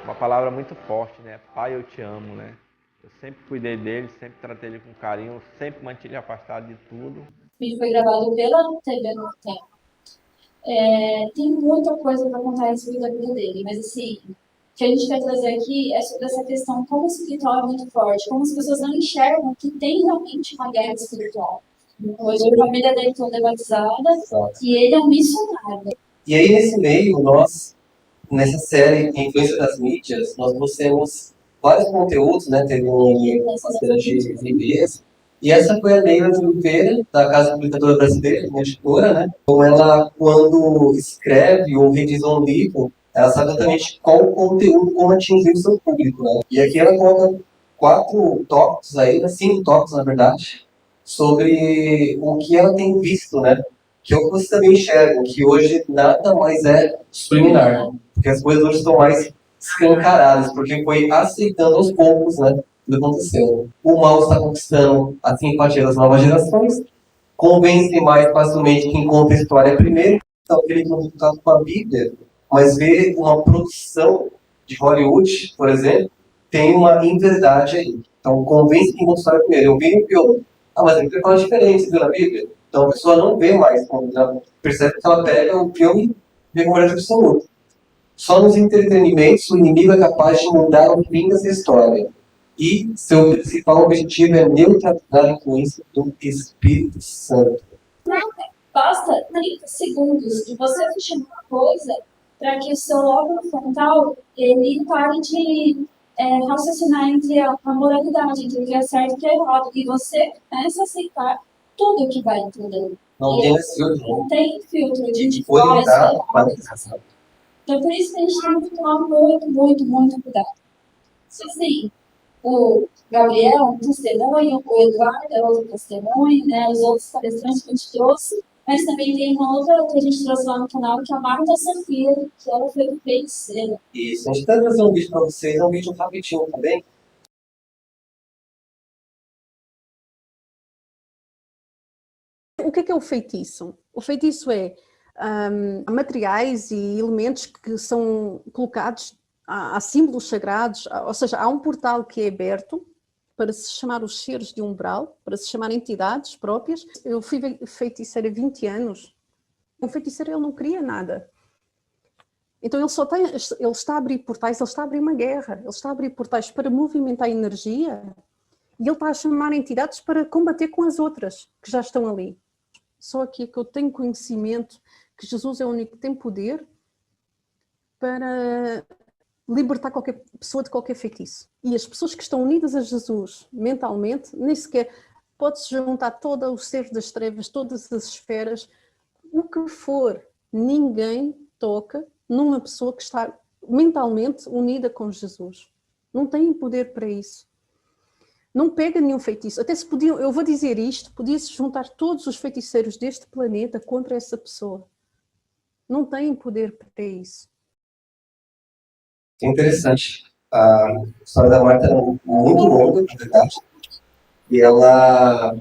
Uma palavra muito forte, né? Pai, eu te amo, né? Eu sempre cuidei dele, sempre tratei ele com carinho, sempre mantive ele afastado de tudo. O vídeo foi gravado pela TV no tempo. Tem muita coisa para contar a respeito da vida dele, mas assim, o que a gente quer trazer aqui é sobre essa questão como o espiritual é muito forte, como as pessoas não enxergam que tem realmente uma guerra espiritual. Hoje a família dele toda é batizada e ele é um missionário. E aí, nesse meio, nós, nessa série Influência das Mídias, nós trouxemos vários conteúdos, né? Teve uma parceira de VBS. E essa foi a Leila de Oliveira, da Casa Publicadora Brasileira, minha editora, né? Então ela, quando escreve ou reduz um livro, ela sabe exatamente qual o conteúdo, como atingir o seu público, né? E aqui ela coloca 4 tópicos aí, né? 5 tópicos, na verdade, sobre o que ela tem visto, né? Que é o que você também enxerga, que hoje nada mais é subliminar, né? Porque as coisas hoje estão mais escancaradas, porque foi aceitando aos poucos, né? Que aconteceu. O mal está conquistando a simpatia das novas gerações, convence mais facilmente quem conta a história primeiro. Então, aquele que não tem contato com a Bíblia, mas vê uma produção de Hollywood, por exemplo, tem uma inverdade aí. Então, convence quem conta a história primeiro. Eu vi um filme. Mas a Bíblia fala diferente, você viu na Bíblia? Então, a pessoa não vê mais. Ela percebe que ela pega o filme e vê como verdade absoluta. Só nos entretenimentos o inimigo é capaz de mudar o fim dessa história. E seu principal objetivo é neutralizar a influência do Espírito Santo. Basta 30 segundos de você assistir uma coisa para que o seu lóbulo frontal ele pare de raciocinar entre a moralidade, entre o que é certo e o que é errado. E você começa a aceitar tudo que vai entendendo. Não tem esse filtro. Não tem filtro de foi evitar a manifestação. Então, por isso que a gente tem que tomar muito cuidado. Se assim, o Gabriel é um testemunho, o Eduardo é outro testemunho, né, os outros palestrantes que a gente trouxe, mas também tem uma outra que a gente trouxe lá no canal, que é a Marta Sofia, que ela foi feiticeira. Isso, a gente está trazendo um vídeo para vocês, é um vídeo rapidinho também. O que é o feitiço? O feitiço é materiais e elementos que são colocados a símbolos sagrados, ou seja, há um portal que é aberto para se chamar os seres de umbral, para se chamar entidades próprias. Eu fui feiticeira há 20 anos. Um feiticeiro, ele não cria nada. Então ele está a abrir portais, ele está a abrir uma guerra, ele está a abrir portais para movimentar a energia e ele está a chamar entidades para combater com as outras que já estão ali. Só aqui é que eu tenho conhecimento que Jesus é o único que tem poder para libertar qualquer pessoa de qualquer feitiço. E as pessoas que estão unidas a Jesus mentalmente, nem sequer pode-se juntar todo o ser das trevas, todas as esferas, o que for, ninguém toca numa pessoa que está mentalmente unida com Jesus. Não tem poder para isso. Não pega nenhum feitiço. Até se podiam, eu vou dizer isto, podia-se juntar todos os feiticeiros deste planeta contra essa pessoa. Não têm poder para isso. É interessante. A história da Marta é muito longa, na verdade. E ela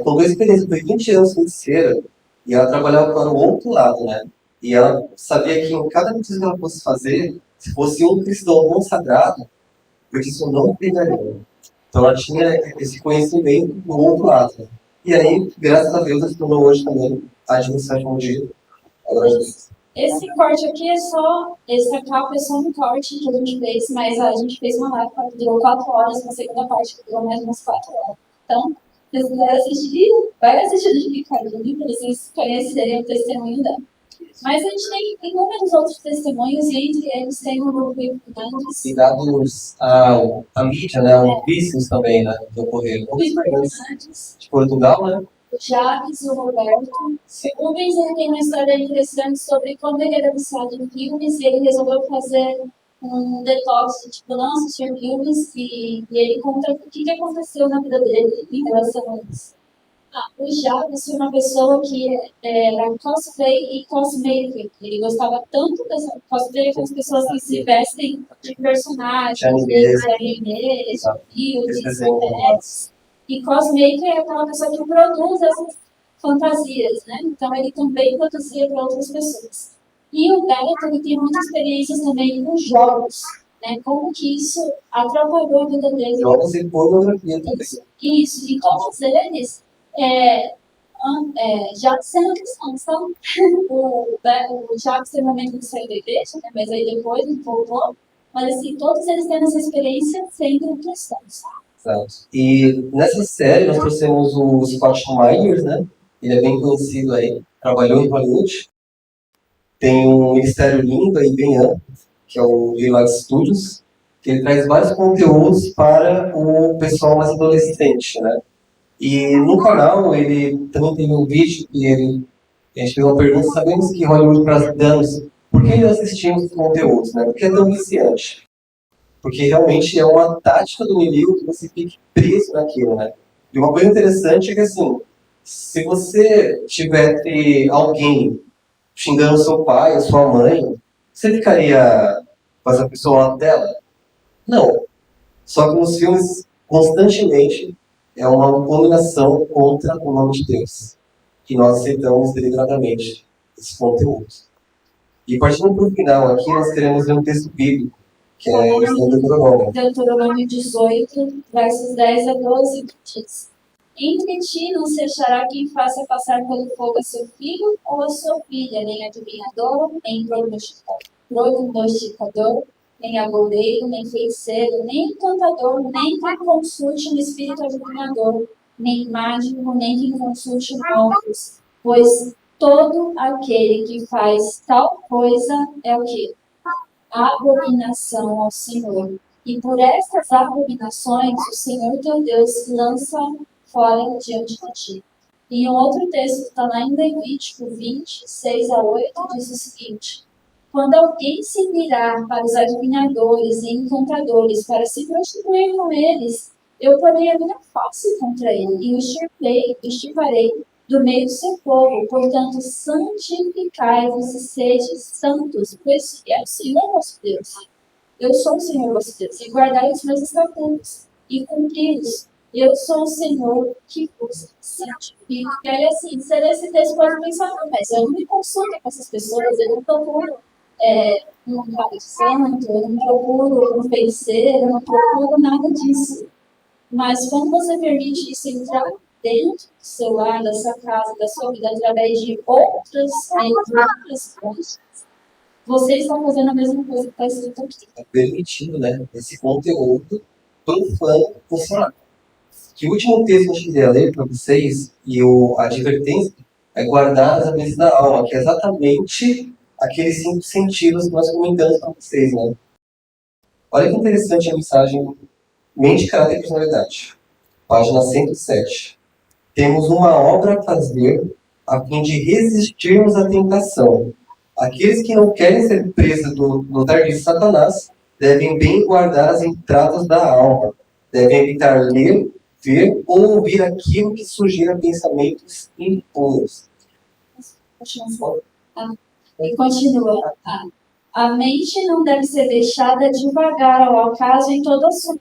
com 2 experiências, foi 20 anos de cera, e ela trabalhava para o outro lado, né? E ela sabia que em cada coisa que ela fosse fazer, se fosse um cristão consagrado, porque isso não pegaria. Então ela tinha esse conhecimento do outro lado, né? E aí, graças a Deus, ela se tornou hoje também administração mundial. Esse corte aqui essa capa é só um corte que a gente fez, mas a gente fez uma live que durou 4 horas, na segunda parte que durou mais umas 4 horas. Então, se vocês quiserem assistir, vai assistir de Ricardinho, para vocês conhecerem o testemunho dela. Mas a gente tem inúmeros outros testemunhos, e entre eles tem o grupo Importantes. E dados a mídia, né, os vícios também, né, que ocorreram. De Portugal, né? O Javes, o Roberto. O Rubens, ele tem uma história interessante sobre como ele era viciado em filmes, e ele resolveu fazer um detox, tipo, não assistir filmes, e ele conta o que aconteceu na vida dele em relação a isso. O Javes foi uma pessoa que era cosplay e cosmaker. Ele gostava tanto dessa cosplay que as pessoas que se vestem de personagens, de animes, de filmes, de séries. E cosmaker é aquela pessoa que produz essas fantasias, né? Então ele também produzia para outras pessoas. E o Beto, ele tem muitas experiências também com jogos, né? Como que isso atrapalhou a vida dele. Jogos e pornografia também. Isso, e todos eles já sendo cristãos, então o Jacques teve um momento de sair da igreja, né? Mas aí depois ele voltou, mas assim, todos eles têm essa experiência sendo cristãos. Exato. E nessa série nós trouxemos o Scott Myers, né? Ele é bem conhecido aí, trabalhou em Hollywood, tem um ministério lindo aí, bem amplo, que é o Village Studios, que ele traz vários conteúdos para o pessoal mais adolescente, né? E no canal, ele também teve um vídeo que a gente fez uma pergunta, sabemos que Hollywood traz danos, por que nós assistimos os conteúdos, né? Por que é tão viciante? Porque realmente é uma tática do inimigo que você fique preso naquilo, né? E uma coisa interessante é que, assim, se você tivesse alguém xingando seu pai ou sua mãe, você ficaria com essa pessoa ao lado dela? Não. Só que nos filmes, constantemente, é uma abominação contra o nome de Deus. E nós aceitamos deliberadamente esse conteúdo. E partindo para o final aqui, nós queremos ver um texto bíblico, que é em Deuteronômio. Deuteronômio 18, versos 10 a 12, que diz: Entre ti não se achará quem faça passar pelo fogo a seu filho ou a sua filha, nem adivinhador, nem prognosticador, nem agoureiro, nem feiticeiro, nem encantador, nem quem consulte um espírito adivinhador, nem mágico, nem quem consulte mortos, pois todo aquele que faz tal coisa é o quê? Abominação ao Senhor. E por estas abominações o Senhor teu Deus lança fora diante de ti. E um outro texto está lá em Levítico 20, 6 a 8, diz o seguinte: Quando alguém se virar para os adivinhadores e encantadores para se prostituir com eles, eu porei a minha face contra ele e o extirparei do meio do seu povo. Portanto, santificai-vos e sede santos, pois é o Senhor vosso Deus. Eu sou o Senhor vosso Deus, e guardai os meus estatutos e cumpri-los. Eu sou o Senhor que vos santifica. E aí, assim, se esse texto pode pensar, não, mas eu não me consulto com essas pessoas, eu não procuro um cara de santo, eu não procuro um feiticeiro, eu não procuro nada disso. Mas quando você permite isso entrar dentro do seu lar, da sua casa, da sua vida, através de outras coisas, você está fazendo a mesma coisa que está escrito aqui. Está permitindo, né, esse conteúdo profano funcionar. Que o último texto que a gente queria ler para vocês, e a advertência, é guardar as abelhas da alma, que é exatamente aqueles 5 sentidos que nós comentamos para vocês, né? Olha que interessante a mensagem Mente, Caráter e Personalidade. Página 107. Temos uma obra a fazer a fim de resistirmos à tentação. Aqueles que não querem ser presos do dardo de Satanás devem bem guardar as entradas da alma. Devem evitar ler, ver ou ouvir aquilo que sugira pensamentos impuros. E continua. A mente não deve ser deixada devagar ao acaso em todo assunto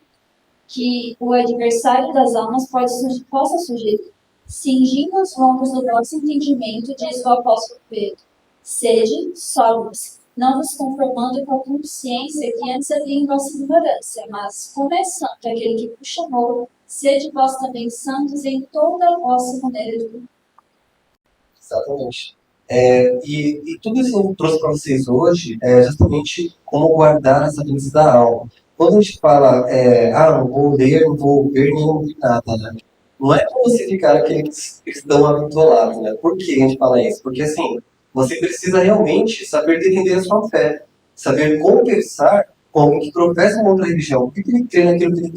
que o adversário das almas possa sugerir, Cingindo os lombos do vosso entendimento, diz o apóstolo Pedro. Sede sóbrios, não vos conformando com a consciência que antes havia em vossa ignorância, mas, como é santo aquele que vos chamou, sede vós também santos em toda a vossa maneira de viver. Exatamente. E tudo isso que eu trouxe para vocês hoje é justamente como guardar as sabedoria da alma. Quando a gente fala, não vou ler, não vou ver, nem ouvir nada, né? Não é para você ficar aquele cristão habituado, né? Por que a gente fala isso? Porque, assim, você precisa realmente saber defender a sua fé, saber conversar com alguém que professa uma outra religião. O que ele crê naquilo que ele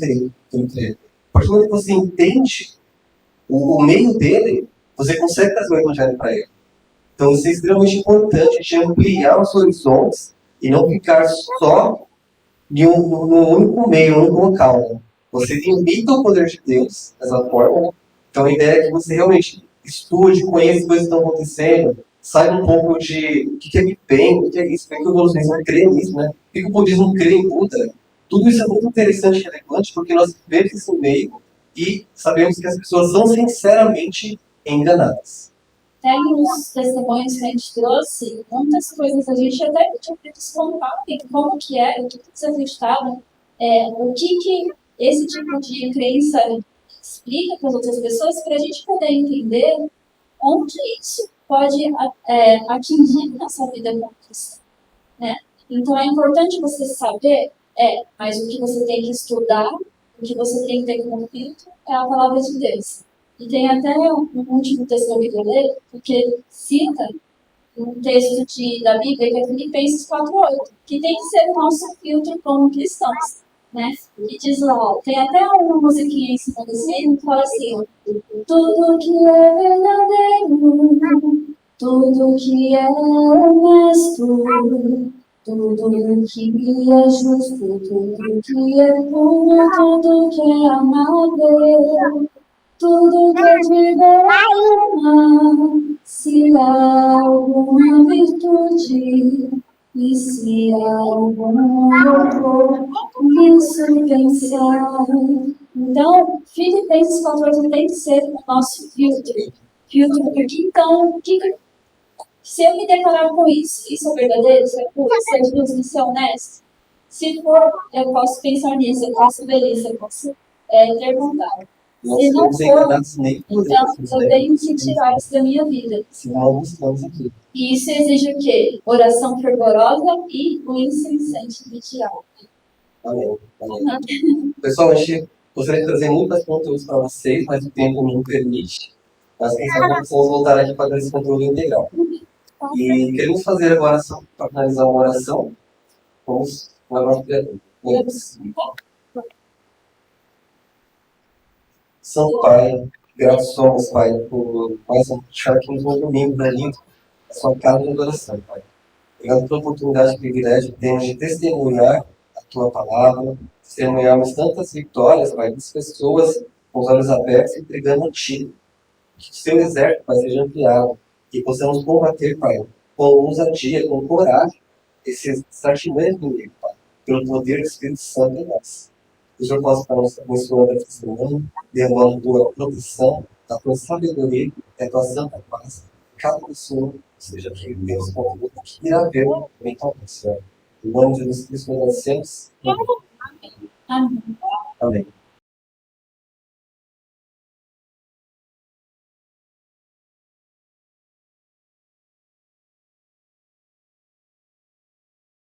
crê? A partir do momento que você entende o meio dele, você consegue trazer o evangelho para ele. Então, isso é extremamente importante, de ampliar os horizontes e não ficar só num único meio, num único local. Né? Você limita o poder de Deus dessa forma. Né? Então, a ideia é que você realmente estude, conheça as coisas que estão acontecendo, saiba um pouco de o que é Big Bang, o que é isso, por que o budismo crê nisso, né? Por que o budismo crê em Buda? Tudo isso é muito interessante e relevante porque nós vivemos esse meio e sabemos que as pessoas são sinceramente enganadas. Até nos testemunhos que a gente trouxe, muitas coisas a gente até tinha que descontar como que era, o que eles acreditavam, o que esse tipo de crença explica para as outras pessoas, para a gente poder entender onde isso pode atingir nossa vida como cristã, né? Então é importante você saber, mas o que você tem que estudar, o que você tem que ter como filtro é a palavra de Deus. E tem até um último texto que eu ler, porque cita um texto da Bíblia, que é Filipenses 4:8, que tem que ser o nosso filtro como cristãos, né? E diz lá, tem até uma musiquinha em cima do sino que fala assim, tudo que é verdadeiro, tudo que é honesto, tudo que é justo, tudo que é puro, tudo que é amável, tudo que é de boa alma, se há alguma virtude e se há algum louvor, nisso pensar. Então, Filipenses 4:8 tem que ser o nosso filtro. Porque então, se eu me deparar com isso é verdadeiro, isso é puro, isso é justo, isso é honesto? Se for, eu posso pensar nisso, eu posso ver isso, eu posso perguntar. Se não for, então eu tenho que tirar isso da minha vida. E isso exige o quê? Oração fervorosa e o incessante vigiar. Amém. Pessoal, a gente gostaria de trazer muitos conteúdos para vocês, mas o tempo não permite. Mas quem sabe nós vamos voltar aqui para esse conteúdo integral. E queremos fazer agora, para finalizar uma oração, vamos levar Santo Pai, graças somos, Pai, por mais um chá aqui nos domingo ali, a sua casa de adoração, Pai. Obrigado pela oportunidade e privilégio que temos de testemunhar a Tua palavra, testemunharmos tantas vitórias, Pai, das pessoas com os olhos abertos entregando a Ti. Que o Seu exército, Pai, seja ampliado e possamos combater, Pai, com ousadia, com coragem, esse sentimento do inimigo, Pai, pelo poder do Espírito Santo em nós. Que o Senhor possa estar nos abençoando esta semana, derramando a Tua proteção, a Tua sabedoria e a Tua santa paz. Cada pessoa seja que Deus convida que irá ver eventualmente. Em nome de Jesus Cristo, agradecemos.